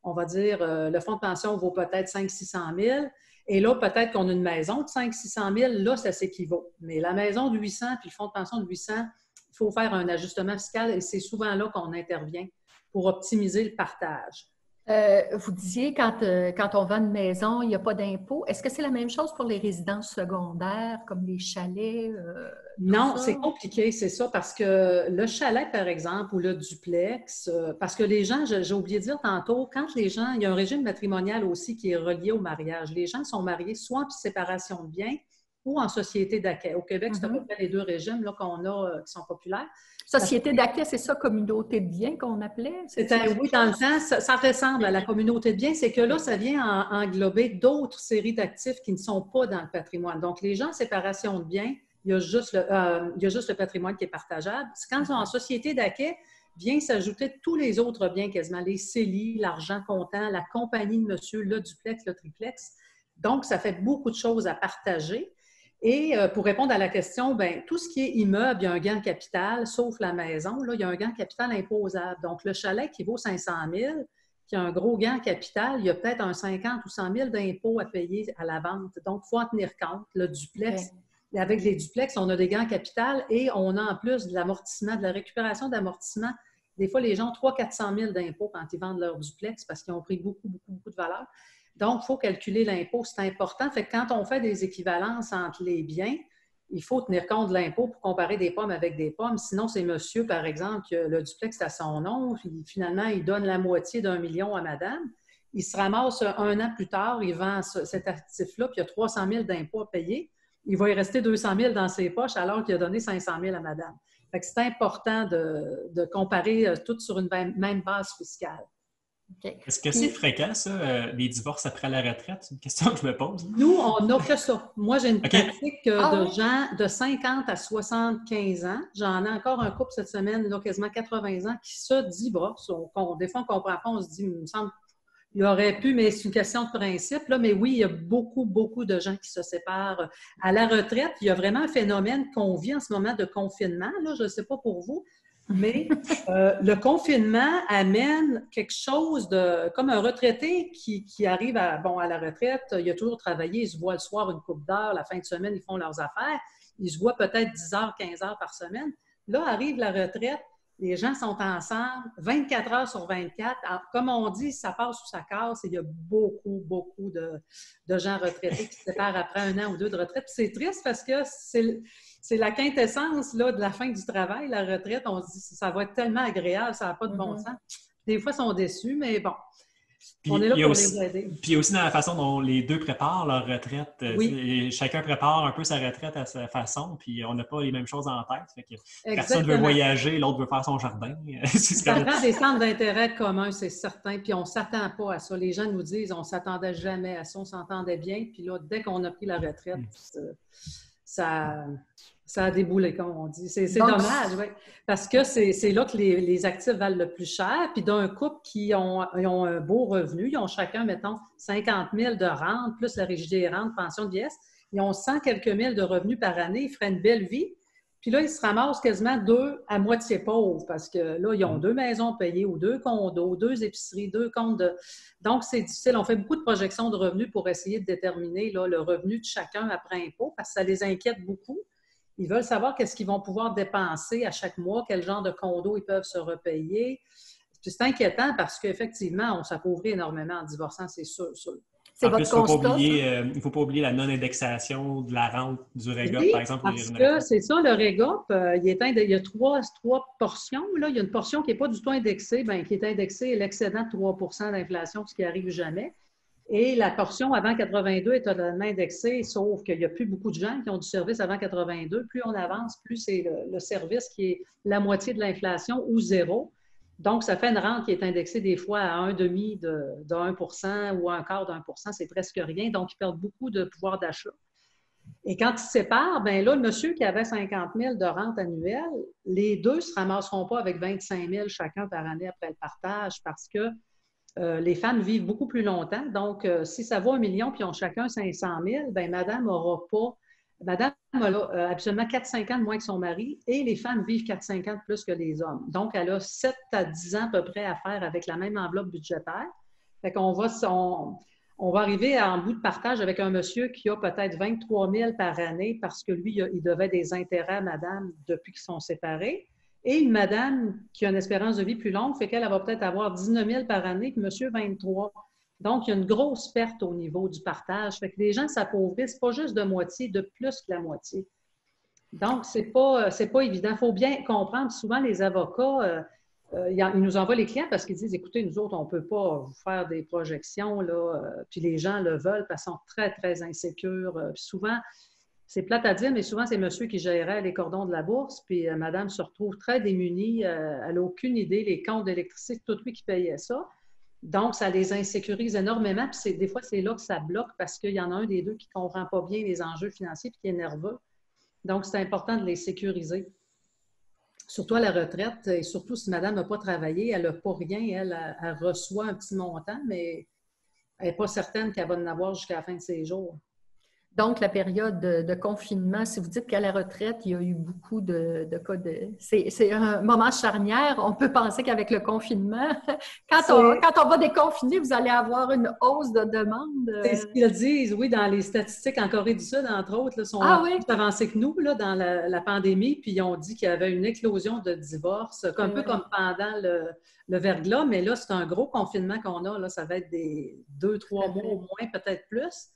On va dire, le fonds de pension vaut peut-être 500 000 $, et là, peut-être qu'on a une maison de 500 000 $, là, ça s'équivaut. Mais la maison de 800 puis le fonds de pension de 800, il faut faire un ajustement fiscal et c'est souvent là qu'on intervient pour optimiser le partage. Vous disiez, quand on vend une maison, il n'y a pas d'impôt. Est-ce que c'est la même chose pour les résidences secondaires, comme les chalets, tout Non, ça? c'est compliqué, c'est ça, parce que le chalet, par exemple, ou le duplex, parce que les gens, j'ai oublié de dire tantôt, quand les gens, il y a un régime matrimonial aussi qui est relié au mariage. Les gens sont mariés soit en séparation de biens ou en société d'acquêt. Au Québec, c'est à peu près les deux régimes là, qu'on a qui sont populaires. Société d'acquêt, c'est ça, communauté de biens qu'on appelait? Oui, dans le temps, ça ressemble à la communauté de biens, c'est que là, ça vient englober d'autres séries d'actifs qui ne sont pas dans le patrimoine. Donc, les gens en séparation de biens, il y a juste le patrimoine qui est partageable. Quand ils sont en société d'acquêt, vient s'ajouter tous les autres biens quasiment, les CELI, l'argent comptant, la compagnie de monsieur, le duplex, le triplex. Donc, ça fait beaucoup de choses à partager. Et pour répondre à la question, bien, tout ce qui est immeuble, il y a un gain en capital, sauf la maison, là, il y a un gain en capital imposable. Donc, le chalet qui vaut 500 000, qui a un gros gain en capital, il y a peut-être un 50 ou 100 000 d'impôts à payer à la vente. Donc, il faut en tenir compte. Le duplex, avec les duplex, on a des gains en capital et on a en plus de l'amortissement, de la récupération d'amortissement. Des fois, les gens ont 300 000 000 d'impôts quand ils vendent leur duplex parce qu'ils ont pris beaucoup, beaucoup, beaucoup de valeur. Donc, il faut calculer l'impôt, c'est important. Fait que quand on fait des équivalences entre les biens, il faut tenir compte de l'impôt pour comparer des pommes avec des pommes. Sinon, c'est monsieur, par exemple, que le duplex est à son nom, puis finalement, il donne la moitié d'1 million à madame. Il se ramasse un an plus tard, il vend cet actif-là, puis il y a 300 000 d'impôts à payer. Il va y rester 200 000 dans ses poches alors qu'il a donné 500 000 à madame. Fait que c'est important de comparer tout sur une même base fiscale. Okay. Est-ce que c'est fréquent, ça, les divorces après la retraite? C'est une question que je me pose. Nous, on n'a que ça. Moi, j'ai une pratique de gens de 50 à 75 ans. J'en ai encore un couple cette semaine, là, quasiment 80 ans, qui se divorcent. Des fois, on ne comprend pas, on se dit, il me semble qu'il aurait pu, mais c'est une question de principe. Là. Mais oui, il y a beaucoup, beaucoup de gens qui se séparent. À la retraite, il y a vraiment un phénomène qu'on vit en ce moment de confinement. Là, je ne sais pas pour vous. Mais le confinement amène quelque chose de... Comme un retraité qui arrive à la retraite, il a toujours travaillé, il se voit le soir une couple d'heures, la fin de semaine, ils font leurs affaires. Ils se voient peut-être 10 heures, 15 heures par semaine. Là, arrive la retraite, les gens sont ensemble 24 heures sur 24. Alors, comme on dit, ça passe ou ça casse. Et il y a beaucoup, beaucoup de gens retraités qui se séparent après 1 an ou 2 de retraite. Puis c'est triste parce que c'est la quintessence là, de la fin du travail, la retraite. On se dit ça va être tellement agréable, ça n'a pas de bon sens. Des fois, ils sont déçus, mais bon, puis, on est là pour les aider. Puis aussi dans la façon dont les deux préparent leur retraite. Oui. Chacun prépare un peu sa retraite à sa façon, puis on n'a pas les mêmes choses en tête. Fait que personne veut voyager, l'autre veut faire son jardin. Ça prend des centres d'intérêt communs, c'est certain, puis on ne s'attend pas à ça. Les gens nous disent on ne s'attendait jamais à ça, on s'entendait bien, puis là, dès qu'on a pris la retraite, ça a déboulé, comme on dit. C'est dommage, oui. Parce que c'est là que les actifs valent le plus cher. Puis d'un couple qui ont un beau revenu, ils ont chacun, mettons, 50 000 de rente, plus la rigidité des rentes, pension de vieillesse. Ils ont 100 quelques mille de revenus par année. Ils feraient une belle vie. Puis là, ils se ramassent quasiment 2 à moitié pauvres parce que là, ils ont 2 maisons payées ou 2 condos, 2 épiceries, 2 comptes de... Donc, c'est difficile. On fait beaucoup de projections de revenus pour essayer de déterminer là, le revenu de chacun après impôt parce que ça les inquiète beaucoup. Ils veulent savoir qu'est-ce qu'ils vont pouvoir dépenser à chaque mois, quel genre de condo ils peuvent se repayer. Puis c'est inquiétant parce qu'effectivement, on s'appauvrit énormément en divorçant, c'est sûr. C'est votre constat. Il ne faut pas oublier la non-indexation de la rente du REGOP, par exemple. Parce que c'est ça, le REGOP, il y a trois portions. Là. Il y a une portion qui n'est pas du tout indexée, qui est indexée l'excédent de 3 d'inflation, ce qui n'arrive jamais. Et la portion avant 82 est totalement indexée, sauf qu'il n'y a plus beaucoup de gens qui ont du service avant 82. Plus on avance, plus c'est le service qui est la moitié de l'inflation ou zéro. Donc, ça fait une rente qui est indexée des fois à 1,5 de 1 ou un quart d'1 c'est presque rien. Donc, ils perdent beaucoup de pouvoir d'achat. Et quand ils se séparent, bien là, le monsieur qui avait 50 000 de rente annuelle, les deux ne se ramasseront pas avec 25 000 chacun par année après le partage parce que les femmes vivent beaucoup plus longtemps. Donc, si ça vaut 1 million puis ils ont chacun 500 000, bien, madame n'aura pas... Madame a absolument 4-5 ans de moins que son mari et les femmes vivent 4-5 ans de plus que les hommes. Donc, elle a 7 à 10 ans à peu près à faire avec la même enveloppe budgétaire. Fait qu'on va arriver en bout de partage avec un monsieur qui a peut-être 23 000 par année parce que lui, il devait des intérêts à madame depuis qu'ils sont séparés. Et une madame qui a une espérance de vie plus longue, fait qu'elle va peut-être avoir 19 000 par année, puis monsieur 23. Donc, il y a une grosse perte au niveau du partage. Fait que les gens s'appauvrissent pas juste de moitié, de plus que la moitié. Donc, c'est pas évident. Il faut bien comprendre. Souvent, les avocats, ils nous envoient les clients parce qu'ils disent, écoutez, nous autres, on ne peut pas vous faire des projections, là, puis les gens le veulent parce qu'ils sont très, très insécures. Puis souvent, c'est plate à dire, mais souvent, c'est monsieur qui gérait les cordons de la bourse, puis madame se retrouve très démunie. Elle n'a aucune idée, les comptes d'électricité, c'est tout lui qui payait ça. Donc, ça les insécurise énormément. Puis des fois, c'est là que ça bloque parce qu'il y en a un des deux qui ne comprend pas bien les enjeux financiers puis qui est nerveux. Donc, c'est important de les sécuriser. Surtout à la retraite, et surtout si madame n'a pas travaillé, elle n'a pas rien, elle reçoit un petit montant, mais elle n'est pas certaine qu'elle va en avoir jusqu'à la fin de ses jours. Donc, la période de confinement, si vous dites qu'à la retraite, il y a eu beaucoup de cas de... C'est un moment charnière. On peut penser qu'avec le confinement, quand on va déconfiner, vous allez avoir une hausse de demande. C'est ce qu'ils disent, oui, dans les statistiques en Corée du Sud, entre autres, là, sont plus avancés que nous là, dans la pandémie, puis ils ont dit qu'il y avait une éclosion de divorces, un peu comme pendant le verglas, mais là, c'est un gros confinement qu'on a. Là, ça va être des 2-3 mois au moins, peut-être plus.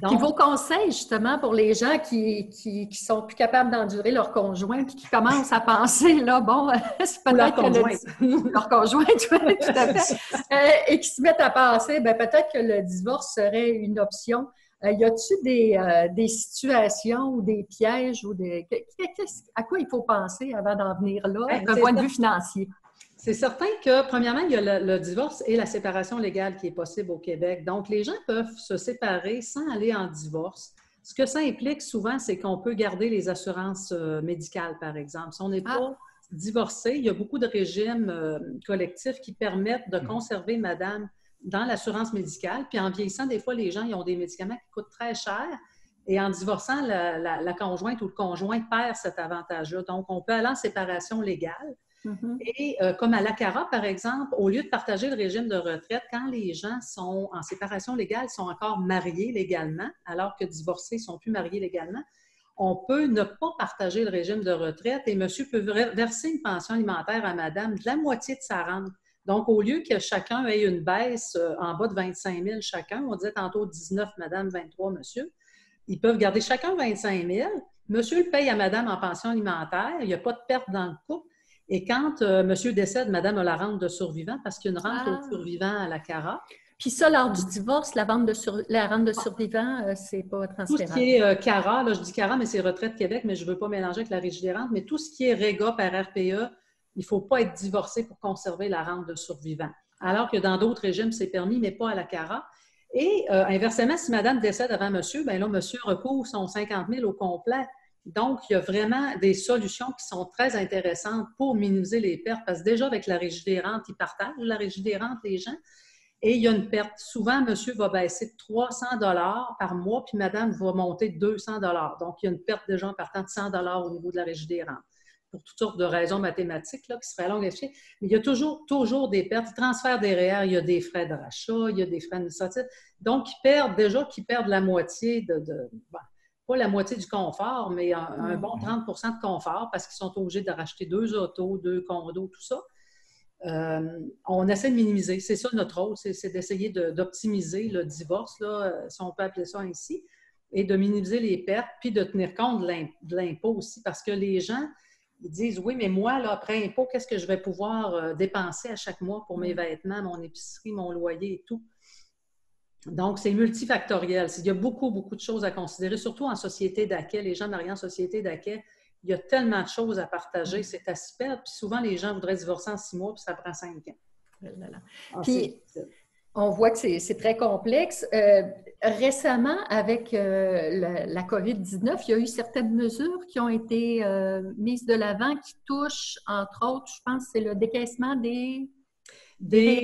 Donc, puis vos conseils, justement, pour les gens qui sont plus capables d'endurer leur conjoint puis qui commencent à penser, là, bon, c'est peut-être que leur conjointe, oui, tout à fait, et qui se mettent à penser, bien, peut-être que le divorce serait une option. Y a-t-il des situations ou des pièges ou à quoi il faut penser avant d'en venir là, d'un point de vue financier? C'est certain que, premièrement, il y a le divorce et la séparation légale qui est possible au Québec. Donc, les gens peuvent se séparer sans aller en divorce. Ce que ça implique souvent, c'est qu'on peut garder les assurances médicales, par exemple. Si on n'est pas divorcé, il y a beaucoup de régimes collectifs qui permettent de conserver madame dans l'assurance médicale. Puis en vieillissant, des fois, les gens ils ont des médicaments qui coûtent très cher. Et en divorçant, la conjointe ou le conjoint perd cet avantage-là. Donc, on peut aller en séparation légale. Et comme à l'ACARA, par exemple, au lieu de partager le régime de retraite, quand les gens sont en séparation légale, sont encore mariés légalement, alors que divorcés ne sont plus mariés légalement, on peut ne pas partager le régime de retraite et monsieur peut verser une pension alimentaire à madame de la moitié de sa rente. Donc, au lieu que chacun ait une baisse en bas de 25 000 chacun, on disait tantôt 19 madame, 23 monsieur, ils peuvent garder chacun 25 000. Monsieur le paye à madame en pension alimentaire, il n'y a pas de perte dans le couple. Et quand monsieur décède, madame a la rente de survivant parce qu'il y a une rente au survivant à la CARA. Puis ça, lors du divorce, la rente de survivant, c'est pas transférable. Tout ce qui est CARA, là je dis CARA, mais c'est Retraite Québec, mais je ne veux pas mélanger avec la Régie des rentes, mais tout ce qui est REGA par RPE, il ne faut pas être divorcé pour conserver la rente de survivant. Alors que dans d'autres régimes, c'est permis, mais pas à la CARA. Et inversement, si madame décède avant monsieur, bien là, monsieur recouvre son 50 000 au complet. Donc, il y a vraiment des solutions qui sont très intéressantes pour minimiser les pertes, parce que déjà, avec la Régie des rentes, ils partagent la Régie des rentes, les gens, et il y a une perte. Souvent, monsieur va baisser de 300 $ par mois, puis madame va monter de 200 $. Donc, il y a une perte déjà en partant de 100 $ au niveau de la Régie des rentes, pour toutes sortes de raisons mathématiques là, qui seraient longues à expliquer. Mais il y a toujours des pertes. Le transfert des REER, il y a des frais de rachat, il y a des frais administratifs. Donc, ils perdent la moitié pas la moitié du confort, mais un bon 30 % de confort parce qu'ils sont obligés de racheter 2 autos, 2 condos, tout ça. On essaie de minimiser. C'est ça notre rôle, c'est d'essayer d'optimiser le divorce, là, si on peut appeler ça ainsi, et de minimiser les pertes, puis de tenir compte de l'impôt aussi, parce que les gens, ils disent, oui, mais moi, là, après impôt, qu'est-ce que je vais pouvoir dépenser à chaque mois pour mes vêtements, mon épicerie, mon loyer et tout? Donc, c'est multifactoriel. Il y a beaucoup, beaucoup de choses à considérer, surtout en société d'acquet. Les gens mariés en société d'acquet, il y a tellement de choses à partager. C'est à s'y perdre. Puis souvent, les gens voudraient divorcer en 6 mois, puis ça prend 5 ans. Puis, on voit que c'est très complexe. Récemment, avec la COVID-19, il y a eu certaines mesures qui ont été mises de l'avant qui touchent, entre autres, je pense, c'est le décaissement des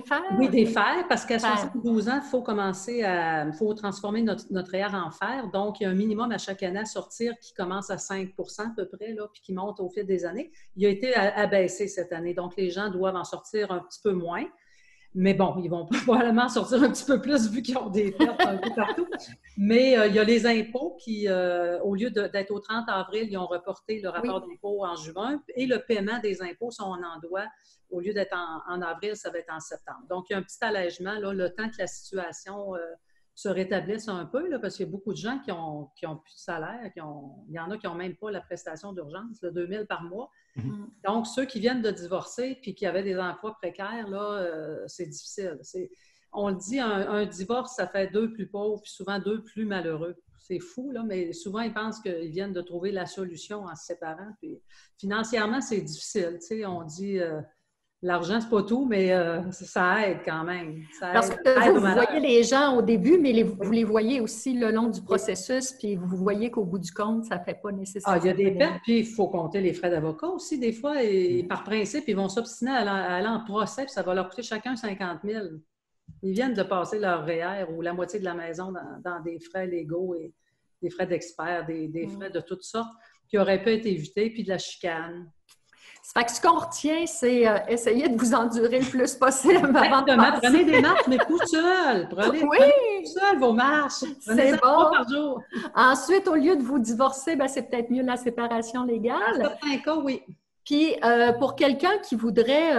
fers? Oui, des fers, parce qu'à 72 ans, il faut transformer notre REER en fer. Donc, il y a un minimum à chaque année à sortir qui commence à 5 % à peu près, là, puis qui monte au fil des années. Il a été abaissé cette année, donc les gens doivent en sortir un petit peu moins. Mais bon, ils vont probablement sortir un petit peu plus vu qu'ils ont des pertes un peu partout. Mais il y a les impôts qui, au lieu d'être au 30 avril, ils ont reporté le rapport d'impôt en juin et le paiement des impôts, si on en doit, au lieu d'être en avril, ça va être en septembre. Donc, il y a un petit allègement, là, le temps que la situation se rétablisse un peu, là, parce qu'il y a beaucoup de gens qui ont plus de salaire, il y en a qui n'ont même pas la prestation d'urgence, 2 000 par mois. Donc, ceux qui viennent de divorcer puis qui avaient des emplois précaires, là, c'est difficile. On le dit, un divorce, ça fait 2 plus pauvres puis souvent 2 plus malheureux. C'est fou, là, mais souvent, ils pensent qu'ils viennent de trouver la solution en se séparant. Puis, financièrement, c'est difficile. Tu sais, on dit l'argent, c'est pas tout, mais ça aide quand même. Parce que vous voyez les gens au début, mais vous les voyez aussi le long du processus, puis vous voyez qu'au bout du compte, ça ne fait pas nécessairement. Il y a des pertes, puis il faut compter les frais d'avocat aussi. Des fois, et par principe, ils vont s'obstiner à aller en procès, puis ça va leur coûter chacun 50 000. Ils viennent de passer leur REER ou la moitié de la maison dans des frais légaux et des frais d'experts, des frais de toutes sortes qui auraient pu être évités, puis de la chicane. Ça fait que ce qu'on retient, c'est essayer de vous endurer le plus possible avant de passer. Prenez des marches, mais tout seul. Prenez tout seul vos marches. C'est bon. 3 par jour. Ensuite, au lieu de vous divorcer, c'est peut-être mieux la séparation légale. Dans certains cas, oui. Puis, pour quelqu'un qui voudrait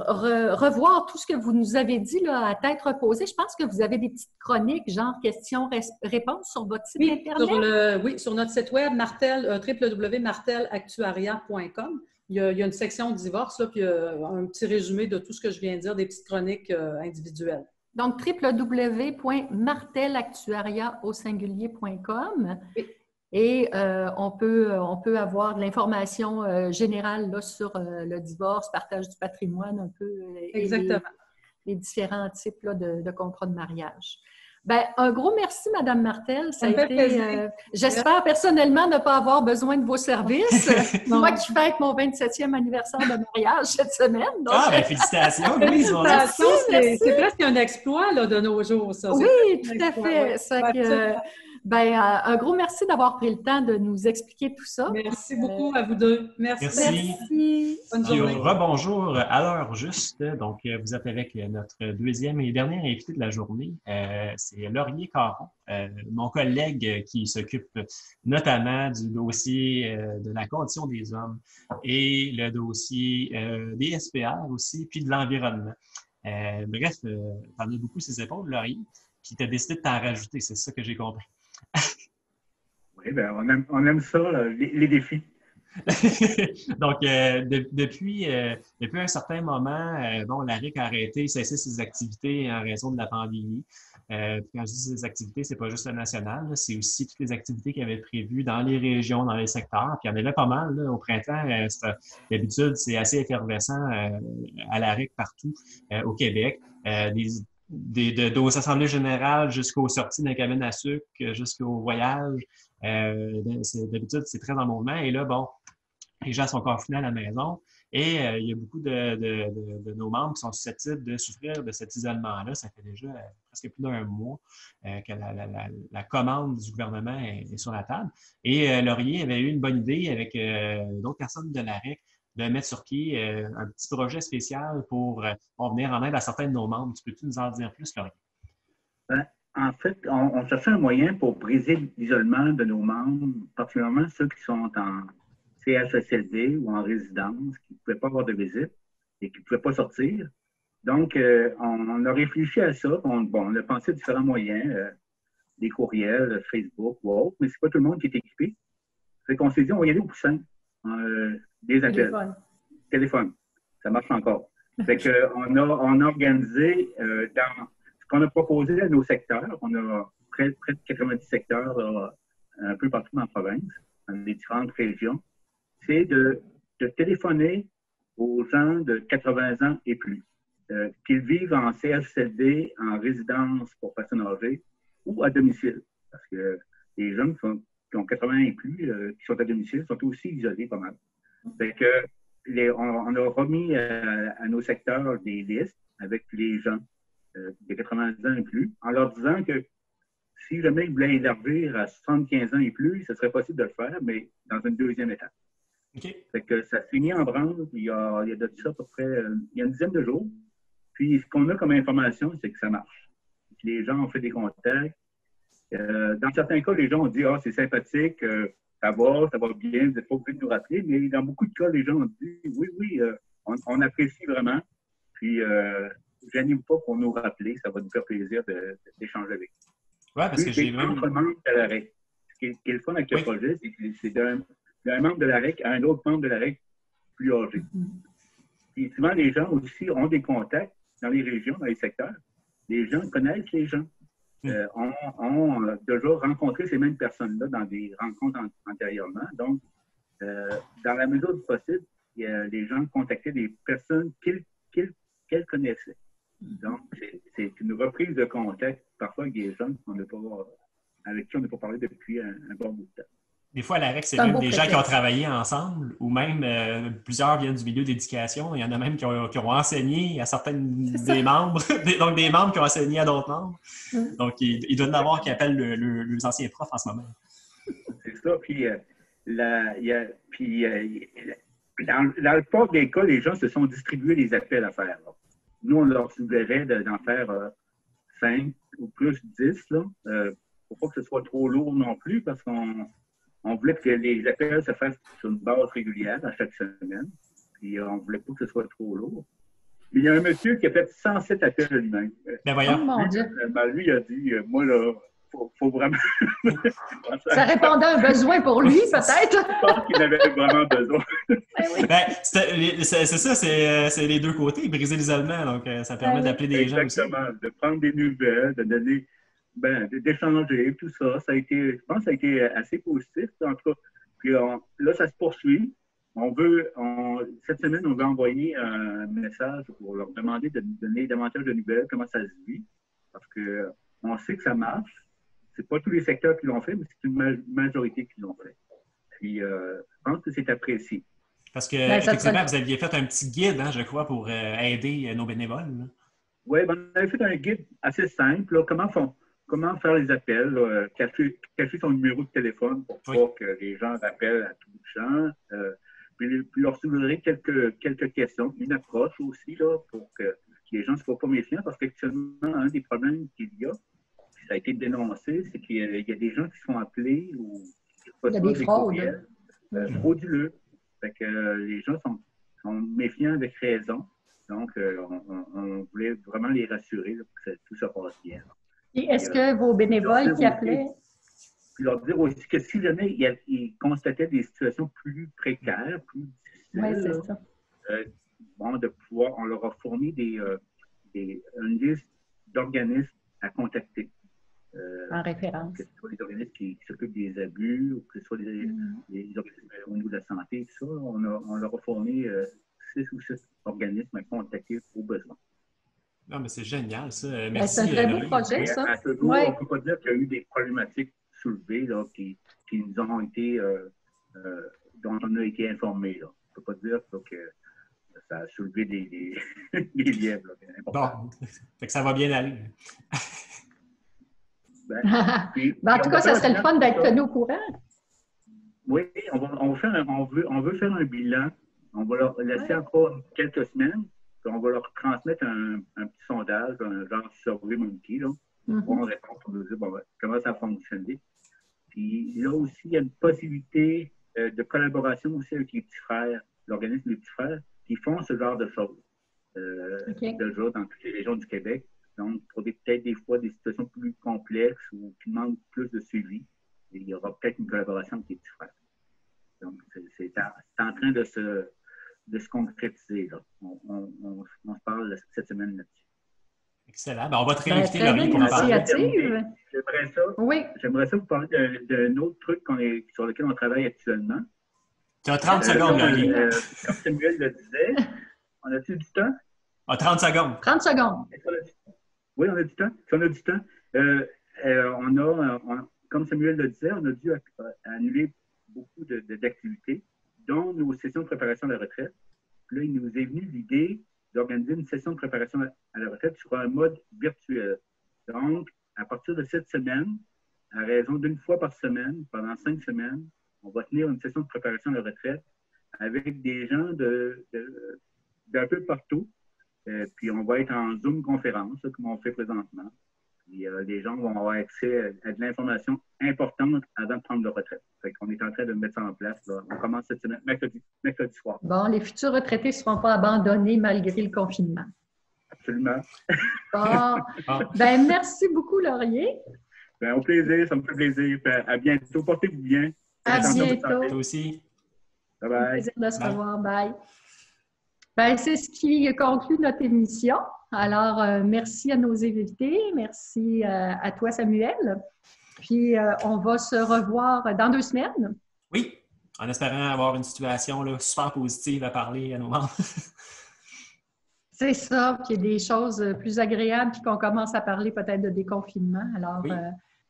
revoir tout ce que vous nous avez dit là, à tête reposée, je pense que vous avez des petites chroniques, genre questions-réponses sur votre site Internet. Sur notre site web, www.martelactuaria.com. Il y a une section divorce, là, puis un petit résumé de tout ce que je viens de dire, des petites chroniques individuelles. Donc, www.martelactuaria.com. Oui. Et on peut avoir de l'information générale là, sur le divorce, partage du patrimoine, un peu. Exactement. Les différents types là, de contrats de mariage. Bien, un gros merci, Mme Martel. Ça a été, j'espère personnellement ne pas avoir besoin de vos services. Moi qui fête mon 27e anniversaire de mariage cette semaine. Donc... félicitations! Félicitations! C'est presque un exploit là, de nos jours, ça. Oui, tout à fait. Un gros merci d'avoir pris le temps de nous expliquer tout ça. Merci beaucoup à vous deux. Merci. Bonne journée. Rebonjour à l'heure juste. Donc, vous êtes avec notre deuxième et dernier invité de la journée. C'est Laurier Caron, mon collègue qui s'occupe notamment du dossier de la condition des hommes et le dossier des SPR aussi, puis de l'environnement. Bref, t'en as beaucoup ses épaules, Laurier, puis tu as décidé de t'en rajouter, c'est ça que j'ai compris. Oui, on aime ça, là, les défis. Donc, depuis un certain moment, l'ARIC a cessé ses activités en raison de la pandémie. Puis quand je dis ses activités, c'est pas juste le national, c'est aussi toutes les activités qu'il y avait prévues dans les régions, dans les secteurs. Puis il y en avait pas mal là, au printemps. D'habitude, c'est assez effervescent à l'ARIC partout au Québec. Aux assemblées générales jusqu'aux sorties d'un cabine à sucre, jusqu'au voyage. D'habitude, c'est très en mouvement. Et là, les gens sont confinés à la maison et il y a beaucoup de nos membres qui sont susceptibles de souffrir de cet isolement-là. Ça fait déjà presque plus d'1 mois que la commande du gouvernement est sur la table. Et Laurier avait eu une bonne idée avec d'autres personnes de l'AREC de mettre sur pied un petit projet spécial pour venir en aide à certains de nos membres. Tu peux-tu nous en dire plus, Laurier? En fait, on cherchait un moyen pour briser l'isolement de nos membres, particulièrement ceux qui sont en CHSLD ou en résidence, qui ne pouvaient pas avoir de visite et qui ne pouvaient pas sortir. Donc, on a réfléchi à ça. On a pensé à différents moyens, des courriels, Facebook ou autre, mais ce n'est pas tout le monde qui est équipé. Fait qu'on s'est dit, on va y aller au plus simple. Des appels. Téléphone. Ça marche encore. Fait qu'on a organisé dans ce qu'on a proposé à nos secteurs. On a près de 90 secteurs là, un peu partout dans la province, dans les différentes régions. C'est de téléphoner aux gens de 80 ans et plus, qu'ils vivent en CHSLD, en résidence pour personnes âgées ou à domicile. Parce que les jeunes qui ont 80 ans et plus, qui sont à domicile, sont aussi isolés pas mal. Fait que on a remis à nos secteurs des listes avec les gens de 80 ans et plus, en leur disant que si jamais ils voulaient élargir à 75 ans et plus, ce serait possible de le faire, mais dans une deuxième étape. Okay. Fait que ça s'est mis en branle il y a de ça à peu près il y a une dizaine de jours. Puis, ce qu'on a comme information, c'est que ça marche. Les gens ont fait des contacts. Dans certains cas, les gens ont dit « Ah, c'est sympathique, ça va bien, vous n'êtes pas obligé de nous rappeler. » Mais dans beaucoup de cas, les gens ont dit « Oui, oui, on apprécie vraiment. Puis, j'anime pas pour nous rappeler. Ça va nous faire plaisir d'échanger avec vous. » Oui, parce que j'ai même... Entre membres de la REC. Ce qui est le fun avec le projet, c'est que c'est d'un membre de la REC à un autre membre de la REC plus âgé. Puis souvent, les gens aussi ont des contacts dans les régions, dans les secteurs. Les gens connaissent les gens. On a déjà rencontré ces mêmes personnes-là dans des rencontres antérieurement. Donc, dans la mesure du possible, les gens contactaient des personnes qu'elles connaissaient. Donc, c'est une reprise de contact, parfois avec des gens avec qui on n'a pas parlé depuis un bon bout de temps. Des fois, à la REC, c'est même des gens qui ont travaillé ensemble ou même plusieurs viennent du milieu d'éducation. Il y en a même qui ont enseigné à certains des membres, donc des membres qui ont enseigné à d'autres membres. Donc, il doit y en avoir qui appellent les anciens profs en ce moment. C'est ça. Puis, dans le plupart des cas, les gens se sont distribués des appels à faire. Là. Nous, on leur suggérait d'en faire 5 ou plus 10, là, pour pas que ce soit trop lourd non plus, parce qu'on voulait que les appels se fassent sur une base régulière à chaque semaine. Puis on ne voulait pas que ce soit trop lourd. Mais il y a un monsieur qui a fait 107 appels lui-même. Ben voyons. Oh mon Dieu. Lui, il a dit, moi, là, faut vraiment... Ça répondait à un besoin pour lui, peut-être? Je pense qu'il avait vraiment besoin. C'est ça, c'est les deux côtés, briser l'isolement. Donc, ça permet d'appeler des gens aussi. Exactement, de prendre des nouvelles, de donner... d'échanger, tout ça. Je pense que ça a été assez positif, en tout cas. Puis là, ça se poursuit. Cette semaine, on veut envoyer un message pour leur demander de nous donner davantage de nouvelles, comment ça se vit. Parce qu'on sait que ça marche. C'est pas tous les secteurs qui l'ont fait, mais c'est une majorité qui l'ont fait. Puis, je pense que c'est apprécié. Parce que, effectivement, vous aviez fait un petit guide, hein, je crois, pour aider nos bénévoles. Oui, on avait fait un guide assez simple. Là, comment faire les appels, là, cacher son numéro de téléphone pour pas que les gens rappellent à tout bout de champ. Puis leur soulever quelques questions, une approche aussi là, pour que les gens ne soient pas méfiants, parce qu'actuellement, un des problèmes qu'il y a, puis ça a été dénoncé, c'est qu'il y a des gens qui se font appeler ou qui reçoivent des courriels frauduleux. Fait que les gens sont méfiants avec raison. Donc, on voulait vraiment les rassurer là, pour que tout se passe bien. Là. Et est-ce que vos bénévoles qui appelaient... Puis leur dire aussi que si jamais ils constataient des situations plus précaires, plus difficiles, de pouvoir, on leur a fourni une liste d'organismes à contacter. En référence. Que ce soit les organismes qui s'occupent des abus, ou que ce soit les organismes au niveau de la santé, tout ça, on leur a fourni 6 ou 7 organismes à contacter au besoin. Non, mais c'est génial, ça. Merci. C'est un très beau projet, ça. À ce jour, on ne peut pas dire qu'il y a eu des problématiques soulevées là, qui nous ont été, dont on a été informés. Là. On ne peut pas dire là, que ça a soulevé des lièvres. Là, bon, fait que ça va bien aller. En tout cas, ça serait le fun d'être tenu au courant. Oui, on veut faire un bilan. On va leur laisser encore quelques semaines. Puis on va leur transmettre un petit sondage, un genre survey monkey, là. Pour on répond pour nous dire comment ça a fonctionné. Puis là aussi, il y a une possibilité de collaboration aussi avec les petits frères, l'organisme des petits frères, qui font ce genre de choses. Déjà dans toutes les régions du Québec. Donc, pour peut-être des fois des situations plus complexes ou qui demandent plus de suivi, il y aura peut-être une collaboration avec les petits frères. Donc, c'est en train de se concrétiser. Là. On se parle cette semaine là-dessus. Excellent. Ben, on va te réinviter, Laurie, pour en parler. J'aimerais ça vous parler d'un autre truc sur lequel on travaille actuellement. Tu as 30 secondes, Laurie. Comme Samuel le disait, on a-t-il du temps? 30 secondes. 30 secondes. Oui, on a du temps. Si on a du temps. Comme Samuel le disait, on a dû annuler beaucoup d'activités, dont nos sessions de préparation à la retraite. Puis là, il nous est venu l'idée d'organiser une session de préparation à la retraite sur un mode virtuel. Donc, à partir de cette semaine, à raison d'une fois par semaine, pendant 5 semaines, on va tenir une session de préparation à la retraite avec des gens d'un peu partout Puis on va être en Zoom conférence, là, comme on fait présentement. Puis les gens vont avoir accès à de l'information importante avant de prendre leur retraite. Fait qu'on est en train de mettre ça en place. Là. On commence cette semaine, mercredi soir. Bon, les futurs retraités ne seront pas abandonnés malgré le confinement. Absolument. Bon. Ben, merci beaucoup, Laurier. Ben, au plaisir, ça me fait plaisir. À bientôt. Portez-vous bien. À bientôt. Toi aussi. Bye bye. Plaisir de se revoir. Bye. Ben, c'est ce qui conclut notre émission. Alors, merci à nos invités. Merci à toi, Samuel. Puis, on va se revoir dans 2 semaines. Oui, en espérant avoir une situation là, super positive à parler à nos membres. C'est ça, qu'il y ait des choses plus agréables, puis qu'on commence à parler peut-être de déconfinement. Alors, Oui.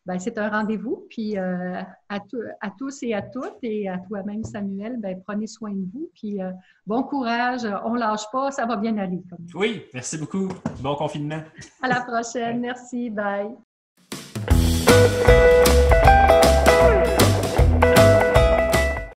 ben, c'est un rendez-vous. Puis à tous et à toutes, et à toi-même, Samuel, ben, prenez soin de vous. Puis bon courage, on ne lâche pas, ça va bien aller. Oui, merci beaucoup. Bon confinement. À la prochaine. Merci. Bye.